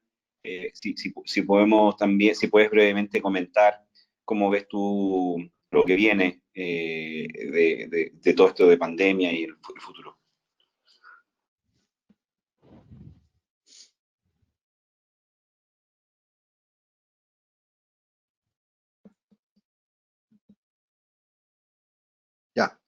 si podemos también, si puedes brevemente comentar cómo ves tú lo que viene de todo esto de pandemia y el futuro. Ya.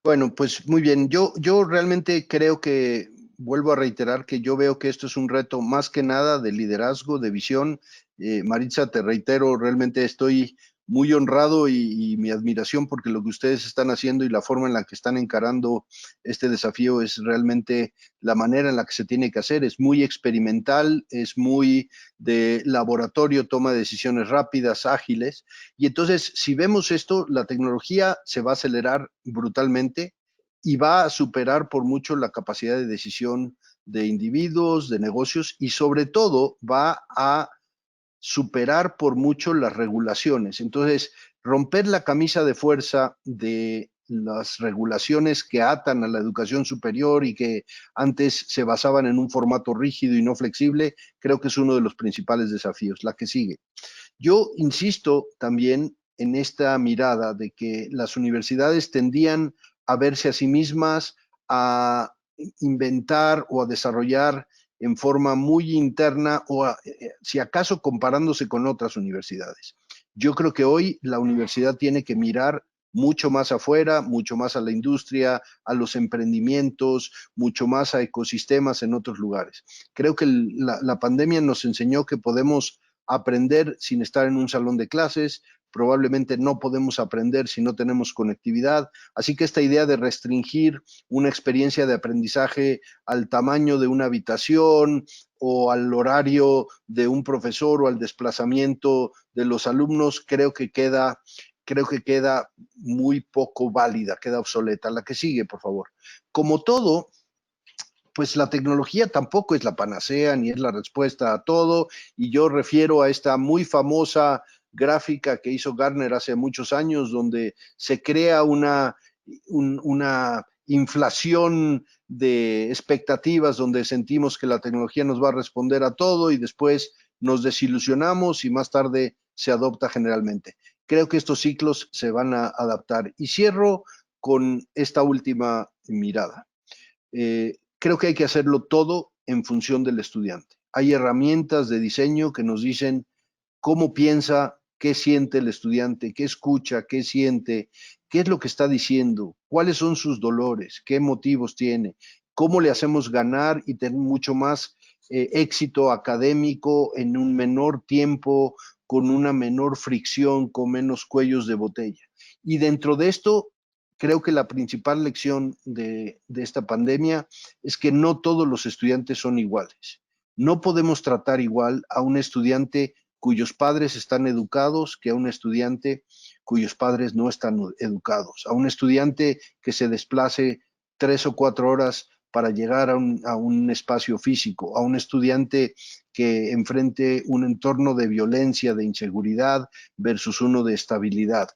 Bueno, pues muy bien. Yo realmente creo que, vuelvo a reiterar que yo veo que esto es un reto más que nada de liderazgo, de visión. Maritza, te reitero, realmente estoy muy honrado y mi admiración porque lo que ustedes están haciendo y la forma en la que están encarando este desafío es realmente la manera en la que se tiene que hacer. Es muy experimental, es muy de laboratorio, toma de decisiones rápidas, ágiles. Y entonces, si vemos esto, la tecnología se va a acelerar brutalmente y va a superar por mucho la capacidad de decisión de individuos, de negocios, y sobre todo va a superar por mucho las regulaciones. Entonces, romper la camisa de fuerza de las regulaciones que atan a la educación superior y que antes se basaban en un formato rígido y no flexible, creo que es uno de los principales desafíos. La que sigue. Yo insisto también en esta mirada de que las universidades tendían a verse a sí mismas, a inventar o a desarrollar en forma muy interna o si acaso comparándose con otras universidades. Yo creo que hoy la universidad tiene que mirar mucho más afuera, mucho más a la industria, a los emprendimientos, mucho más a ecosistemas en otros lugares. Creo que la pandemia nos enseñó que podemos aprender sin estar en un salón de clases, probablemente no podemos aprender si no tenemos conectividad. Así que esta idea de restringir una experiencia de aprendizaje al tamaño de una habitación o al horario de un profesor o al desplazamiento de los alumnos, creo que queda muy poco válida, queda obsoleta. La que sigue, por favor. Como todo, pues la tecnología tampoco es la panacea ni es la respuesta a todo, y yo refiero a esta muy famosa gráfica que hizo Gartner hace muchos años, donde se crea una inflación de expectativas, donde sentimos que la tecnología nos va a responder a todo y después nos desilusionamos y más tarde se adopta generalmente. Creo que estos ciclos se van a adaptar. Y cierro con esta última mirada. Creo que hay que hacerlo todo en función del estudiante. Hay herramientas de diseño que nos dicen cómo piensa, qué siente el estudiante, qué escucha, qué siente, qué es lo que está diciendo, cuáles son sus dolores, qué motivos tiene, cómo le hacemos ganar y tener mucho más éxito académico en un menor tiempo, con una menor fricción, con menos cuellos de botella. Y dentro de esto, creo que la principal lección de esta pandemia es que no todos los estudiantes son iguales. No podemos tratar igual a un estudiante cuyos padres están educados que a un estudiante cuyos padres no están educados, a un estudiante que se desplace 3 o 4 horas para llegar a un espacio físico, a un estudiante que enfrente un entorno de violencia, de inseguridad versus uno de estabilidad.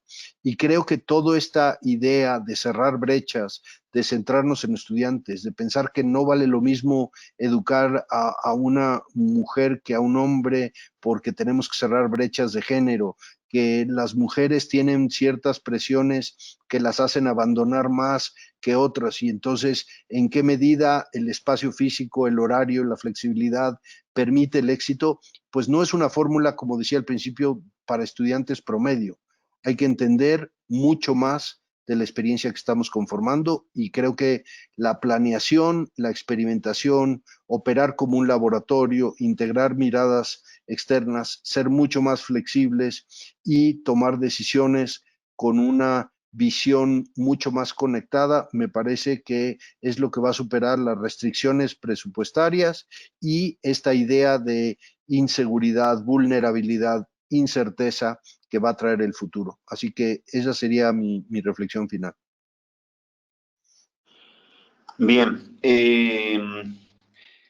Y creo que toda esta idea de cerrar brechas, de centrarnos en estudiantes, de pensar que no vale lo mismo educar a una mujer que a un hombre porque tenemos que cerrar brechas de género, que las mujeres tienen ciertas presiones que las hacen abandonar más que otras, y entonces en qué medida el espacio físico, el horario, la flexibilidad permite el éxito, pues no es una fórmula, como decía al principio, para estudiantes promedio. Hay que entender mucho más de la experiencia que estamos conformando, y creo que la planeación, la experimentación, operar como un laboratorio, integrar miradas externas, ser mucho más flexibles y tomar decisiones con una visión mucho más conectada, me parece que es lo que va a superar las restricciones presupuestarias y esta idea de inseguridad, vulnerabilidad, incerteza que va a traer el futuro. Así que esa sería mi reflexión final. Bien,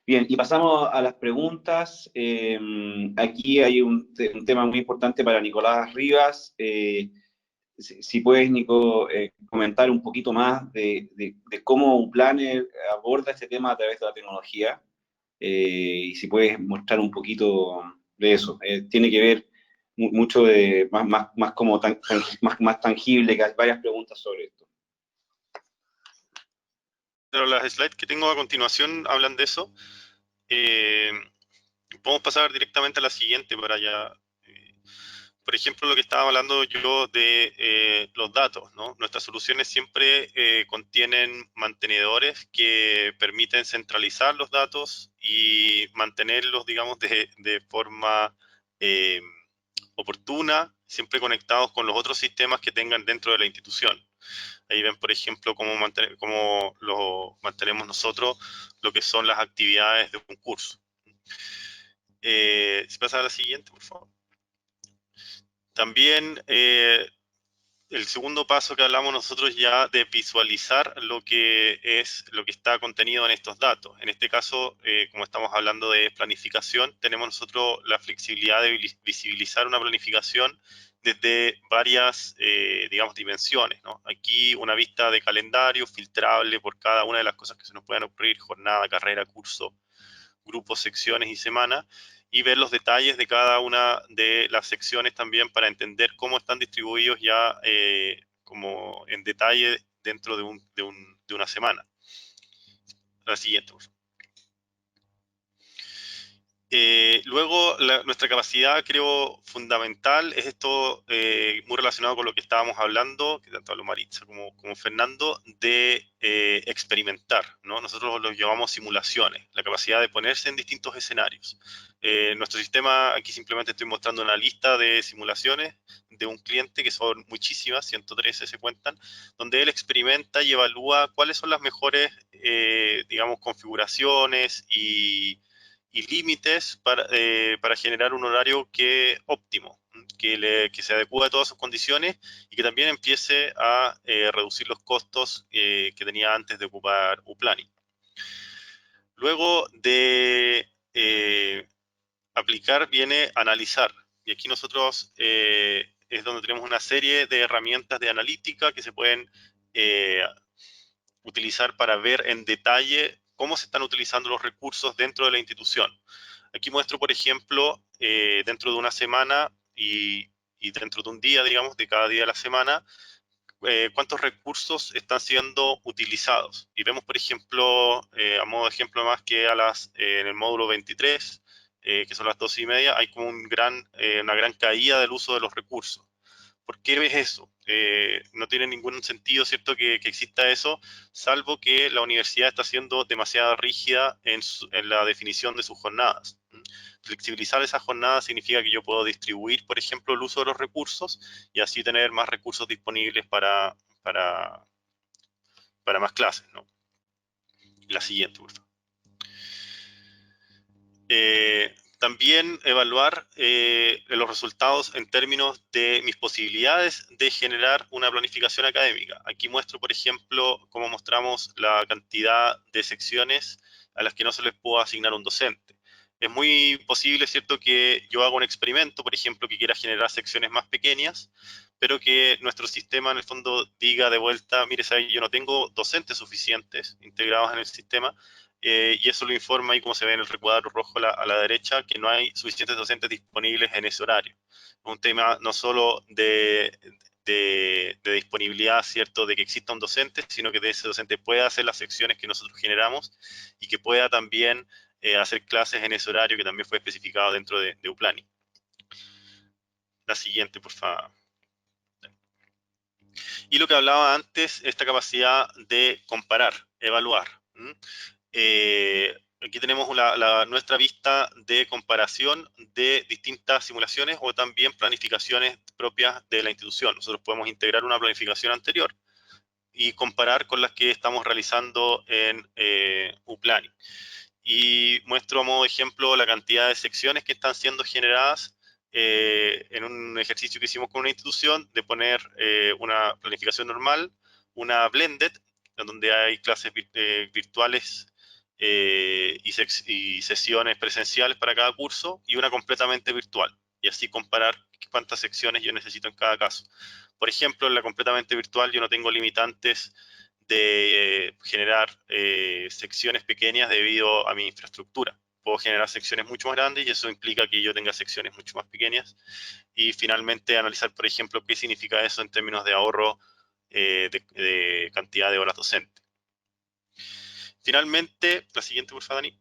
bien, y pasamos a las preguntas. Aquí hay un tema muy importante para Nicolás Rivas. Si puedes, Nico, comentar un poquito más de cómo un planner aborda este tema a través de la tecnología, y si puedes mostrar un poquito de eso. Tiene que ver mucho de más como más tangible, que hay varias preguntas sobre esto. Pero las slides que tengo a continuación hablan de eso. Podemos pasar directamente a la siguiente para ya. Por ejemplo, lo que estaba hablando yo de los datos, ¿no? Nuestras soluciones siempre contienen mantenedores que permiten centralizar los datos y mantenerlos, digamos, de forma oportuna, siempre conectados con los otros sistemas que tengan dentro de la institución. Ahí ven, por ejemplo, cómo lo mantenemos nosotros, lo que son las actividades de un curso. Si pasa a la siguiente, por favor. También el segundo paso que hablamos nosotros ya de visualizar lo que está contenido en estos datos. En este caso, como estamos hablando de planificación, tenemos nosotros la flexibilidad de visibilizar una planificación desde varias, digamos, dimensiones, ¿no? Aquí una vista de calendario filtrable por cada una de las cosas que se nos puedan ocurrir: jornada, carrera, curso, grupos, secciones y semana, y ver los detalles de cada una de las secciones también para entender cómo están distribuidos ya como en detalle dentro de una semana. La siguiente, por favor. Luego, nuestra capacidad, creo, fundamental es esto muy relacionado con lo que estábamos hablando, que tanto habló Maritza como Fernando, de experimentar, ¿no? Nosotros lo llamamos simulaciones, la capacidad de ponerse en distintos escenarios. Nuestro sistema, aquí simplemente estoy mostrando una lista de simulaciones de un cliente, que son muchísimas, 113 se cuentan, donde él experimenta y evalúa cuáles son las mejores, digamos, configuraciones y límites para generar un horario óptimo, que se adecue a todas sus condiciones y que también empiece a reducir los costos que tenía antes de ocupar uPlanning. Luego de aplicar viene analizar, y aquí nosotros es donde tenemos una serie de herramientas de analítica que se pueden utilizar para ver en detalle cómo se están utilizando los recursos dentro de la institución. Aquí muestro, por ejemplo, dentro de una semana y dentro de un día, digamos, de cada día de la semana, cuántos recursos están siendo utilizados. Y vemos, por ejemplo, a modo de ejemplo más que en el módulo 23, que son las 12:30, hay como una gran caída del uso de los recursos. ¿Por qué ves eso? No tiene ningún sentido, ¿cierto?, que exista eso, salvo que la universidad está siendo demasiado rígida en la definición de sus jornadas. Flexibilizar esas jornadas significa que yo puedo distribuir, por ejemplo, el uso de los recursos y así tener más recursos disponibles para más clases, ¿no? La siguiente, por favor. También evaluar los resultados en términos de mis posibilidades de generar una planificación académica. Aquí muestro, por ejemplo, cómo mostramos la cantidad de secciones a las que no se les puede asignar un docente. Es muy posible, ¿cierto?, que yo haga un experimento, por ejemplo, que quiera generar secciones más pequeñas, pero que nuestro sistema en el fondo diga de vuelta, mire, ¿sabes? Yo no tengo docentes suficientes integrados en el sistema, y eso lo informa ahí, como se ve en el recuadro rojo a la derecha, que no hay suficientes docentes disponibles en ese horario. Es un tema no solo de disponibilidad, ¿cierto?, de que exista un docente, sino que ese docente pueda hacer las secciones que nosotros generamos y que pueda también hacer clases en ese horario que también fue especificado dentro de uPlanning. La siguiente, por favor. Y lo que hablaba antes, esta capacidad de comparar, evaluar. Aquí tenemos nuestra vista de comparación de distintas simulaciones o también planificaciones propias de la institución. Nosotros podemos integrar una planificación anterior y comparar con las que estamos realizando en uPlanning. Y muestro a modo de ejemplo la cantidad de secciones que están siendo generadas en un ejercicio que hicimos con una institución de poner una planificación normal, una blended, donde hay clases virtuales y sesiones presenciales para cada curso, y una completamente virtual, y así comparar cuántas secciones yo necesito en cada caso. Por ejemplo, en la completamente virtual yo no tengo limitantes de generar secciones pequeñas debido a mi infraestructura. Puedo generar secciones mucho más grandes y eso implica que yo tenga secciones mucho más pequeñas. Y finalmente analizar, por ejemplo, qué significa eso en términos de ahorro de cantidad de horas docentes. Finalmente, la siguiente, por favor, Dani.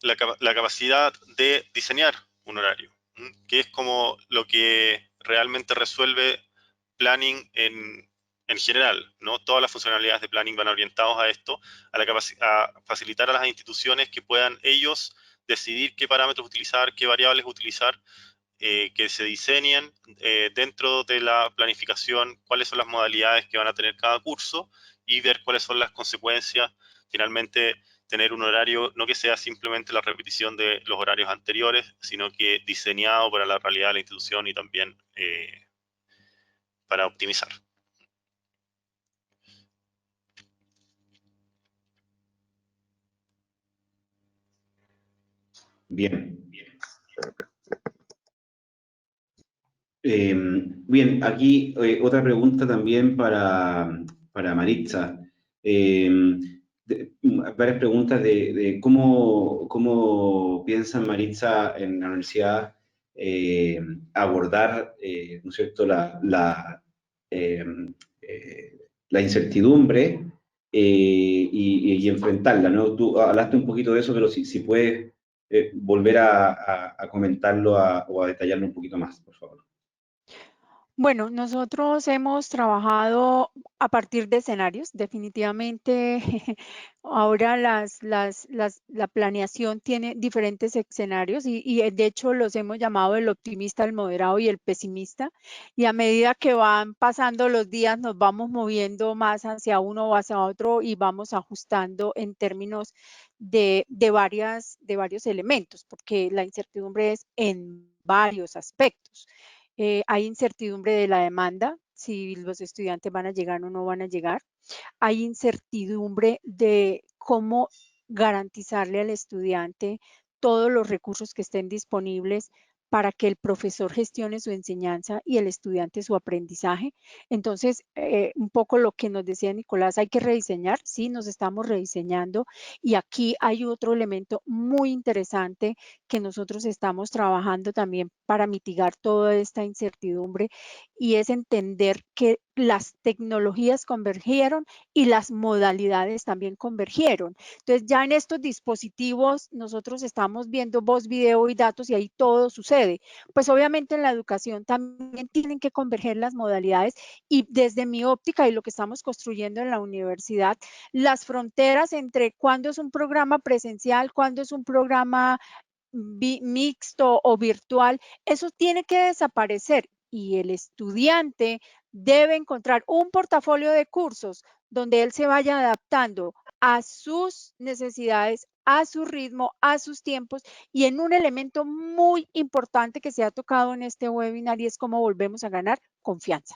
La capacidad de diseñar un horario, que es como lo que realmente resuelve planning en general, ¿no? Todas las funcionalidades de planning van orientadas a esto, a facilitar a las instituciones que puedan ellos decidir qué parámetros utilizar, qué variables utilizar, que se diseñen dentro de la planificación, cuáles son las modalidades que van a tener cada curso y ver cuáles son las consecuencias. Finalmente, tener un horario no que sea simplemente la repetición de los horarios anteriores, sino que diseñado para la realidad de la institución y también para optimizar. Bien. Bien, aquí otra pregunta también para Maritza. Varias preguntas de cómo piensa Maritza en la universidad abordar, ¿no es cierto?, la incertidumbre y enfrentarla, ¿no? Tú hablaste un poquito de eso, pero si puedes volver a comentarlo o a detallarlo un poquito más, por favor. Bueno, nosotros hemos trabajado a partir de escenarios. Definitivamente, ahora la planeación tiene diferentes escenarios y de hecho los hemos llamado el optimista, el moderado y el pesimista. Y a medida que van pasando los días, nos vamos moviendo más hacia uno o hacia otro y vamos ajustando en términos de varios elementos, porque la incertidumbre es en varios aspectos. Hay incertidumbre de la demanda, si los estudiantes van a llegar o no van a llegar. Hay incertidumbre de cómo garantizarle al estudiante todos los recursos que estén disponibles para que el profesor gestione su enseñanza y el estudiante su aprendizaje. Entonces, un poco lo que nos decía Nicolás, hay que rediseñar, sí, nos estamos rediseñando y aquí hay otro elemento muy interesante que nosotros estamos trabajando también para mitigar toda esta incertidumbre y es entender que las tecnologías convergieron y las modalidades también convergieron. Entonces, ya en estos dispositivos nosotros estamos viendo voz, video y datos y ahí todo sucede. Pues obviamente en la educación también tienen que converger las modalidades y desde mi óptica y lo que estamos construyendo en la universidad, las fronteras entre cuándo es un programa presencial, cuándo es un programa mixto o virtual, eso tiene que desaparecer y el estudiante debe encontrar un portafolio de cursos donde él se vaya adaptando a sus necesidades, a su ritmo, a sus tiempos y en un elemento muy importante que se ha tocado en este webinar y es cómo volvemos a ganar confianza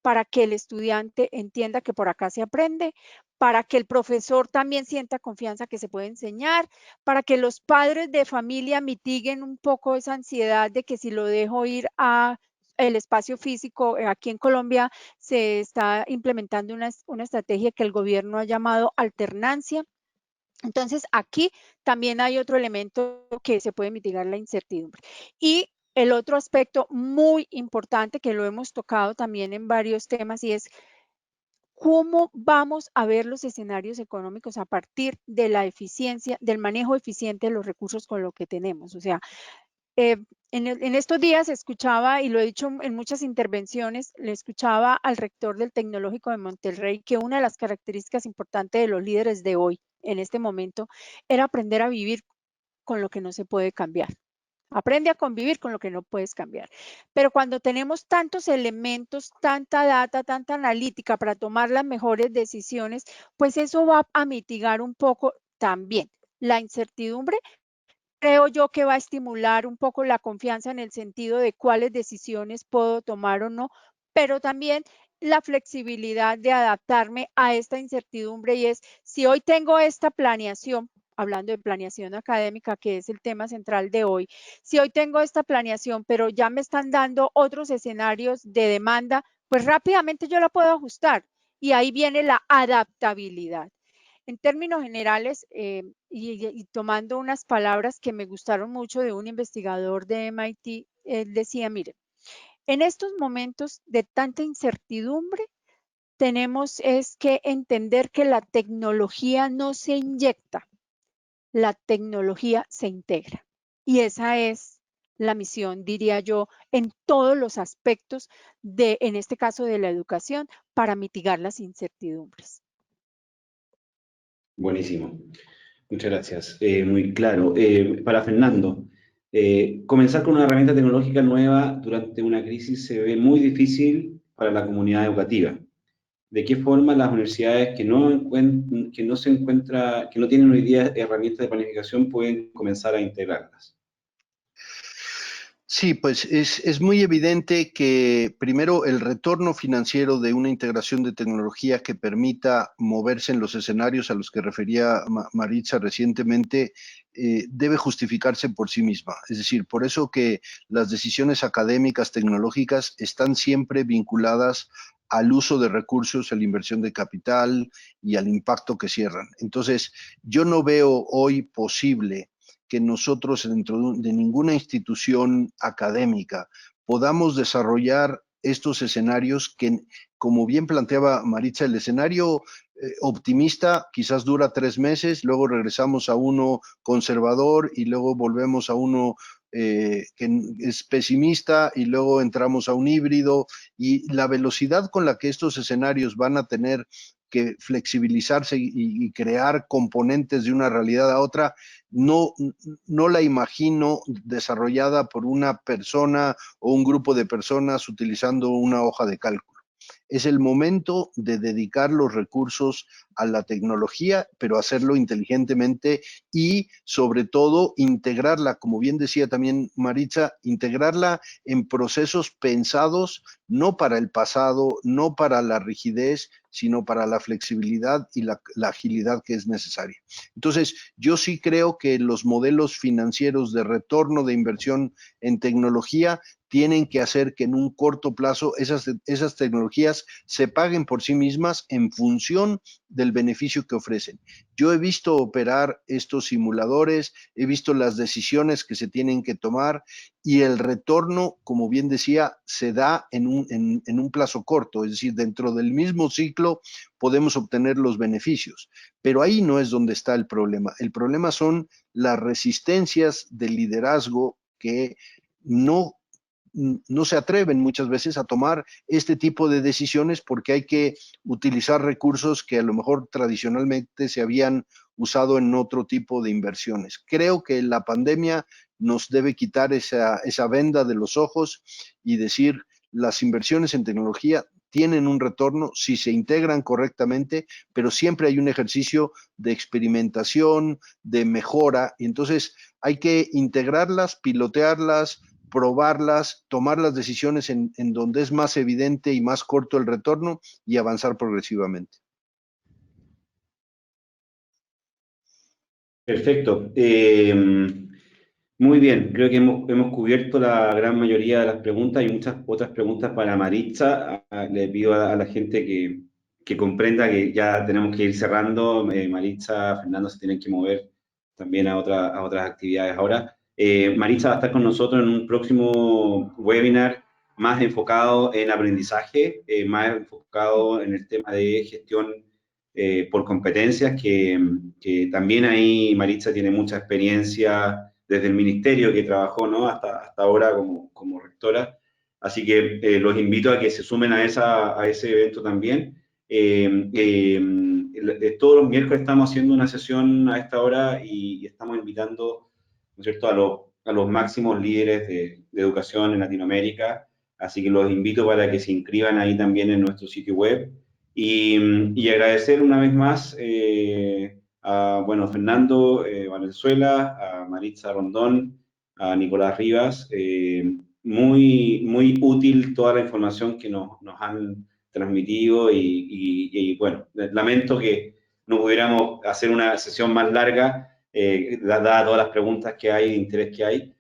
para que el estudiante entienda que por acá se aprende, para que el profesor también sienta confianza que se puede enseñar, para que los padres de familia mitiguen un poco esa ansiedad de que si lo dejo ir a el espacio físico, aquí en Colombia se está implementando una estrategia que el gobierno ha llamado alternancia. Entonces, aquí también hay otro elemento que se puede mitigar la incertidumbre. Y el otro aspecto muy importante que lo hemos tocado también en varios temas y es cómo vamos a ver los escenarios económicos a partir de la eficiencia, del manejo eficiente de los recursos con lo que tenemos. O sea, en estos días escuchaba, y lo he dicho en muchas intervenciones, le escuchaba al rector del Tecnológico de Monterrey que una de las características importantes de los líderes de hoy, en este momento, era aprender a vivir con lo que no se puede cambiar. Aprende a convivir con lo que no puedes cambiar. Pero cuando tenemos tantos elementos, tanta data, tanta analítica para tomar las mejores decisiones, pues eso va a mitigar un poco también la incertidumbre. Creo yo que va a estimular un poco la confianza en el sentido de cuáles decisiones puedo tomar o no, pero también la flexibilidad de adaptarme a esta incertidumbre y es, si hoy tengo esta planeación, hablando de planeación académica, que es el tema central de hoy, si hoy tengo esta planeación, pero ya me están dando otros escenarios de demanda, pues rápidamente yo la puedo ajustar y ahí viene la adaptabilidad. En términos generales, y tomando unas palabras que me gustaron mucho de un investigador de MIT, él decía, mire, en estos momentos de tanta incertidumbre, tenemos es que entender que la tecnología no se inyecta, la tecnología se integra. Y esa es la misión, diría yo, en todos los aspectos de, en este caso, de la educación, para mitigar las incertidumbres. Buenísimo. Muchas gracias. Muy claro. Para Fernando, comenzar con una herramienta tecnológica nueva durante una crisis se ve muy difícil para la comunidad educativa. ¿De qué forma las universidades que no tienen hoy día herramientas de planificación pueden comenzar a integrarlas? Sí, pues es muy evidente que primero el retorno financiero de una integración de tecnología que permita moverse en los escenarios a los que refería Maritza recientemente debe justificarse por sí misma. Es decir, por eso que las decisiones académicas tecnológicas están siempre vinculadas al uso de recursos, a la inversión de capital y al impacto que cierran. Entonces, yo no veo hoy posible que nosotros dentro de ninguna institución académica podamos desarrollar estos escenarios que, como bien planteaba Maritza, el escenario optimista quizás dura 3 meses, luego regresamos a uno conservador y luego volvemos a uno que es pesimista y luego entramos a un híbrido, y la velocidad con la que estos escenarios van a tener que flexibilizarse y crear componentes de una realidad a otra, no la imagino desarrollada por una persona o un grupo de personas utilizando una hoja de cálculo. Es el momento de dedicar los recursos a la tecnología, pero hacerlo inteligentemente y, sobre todo, integrarla, como bien decía también Maritza, integrarla en procesos pensados no para el pasado, no para la rigidez, sino para la flexibilidad y la agilidad que es necesaria. Entonces, yo sí creo que los modelos financieros de retorno de inversión en tecnología tienen que hacer que en un corto plazo esas tecnologías se paguen por sí mismas en función del beneficio que ofrecen. Yo he visto operar estos simuladores, he visto las decisiones que se tienen que tomar, y el retorno, como bien decía, se da en un plazo corto, es decir, dentro del mismo ciclo podemos obtener los beneficios, pero ahí no es donde está el problema. El problema son las resistencias del liderazgo que no se atreven muchas veces a tomar este tipo de decisiones porque hay que utilizar recursos que a lo mejor tradicionalmente se habían usado en otro tipo de inversiones. Creo que la pandemia nos debe quitar esa venda de los ojos y decir, las inversiones en tecnología tienen un retorno si se integran correctamente, pero siempre hay un ejercicio de experimentación, de mejora, y entonces hay que integrarlas, pilotearlas, probarlas, tomar las decisiones en donde es más evidente y más corto el retorno y avanzar progresivamente. Perfecto. Muy bien, creo que hemos cubierto la gran mayoría de las preguntas. Hay muchas otras preguntas para Maritza. Le pido a la gente que comprenda que ya tenemos que ir cerrando. Maritza, Fernando se tienen que mover también a otras actividades ahora. Maritza va a estar con nosotros en un próximo webinar más enfocado en aprendizaje, más enfocado en el tema de gestión por competencias, que también ahí Maritza tiene mucha experiencia desde el ministerio que trabajó, ¿no? hasta ahora como rectora. Así que los invito a que se sumen a ese evento también. Todos los miércoles estamos haciendo una sesión a esta hora y estamos invitando, ¿no es cierto?, a los máximos líderes de educación en Latinoamérica. Así que los invito para que se inscriban ahí también en nuestro sitio web. Y agradecer una vez más a Fernando Valenzuela, a Maritza Rondón, a Nicolás Rivas. Muy, muy útil toda la información que nos han transmitido y bueno, lamento que no pudiéramos hacer una sesión más larga, dadas todas las preguntas que hay, de interés que hay.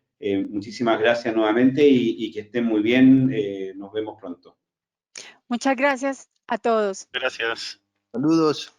Muchísimas gracias nuevamente y que estén muy bien. Nos vemos pronto. Muchas gracias a todos. Gracias. Saludos.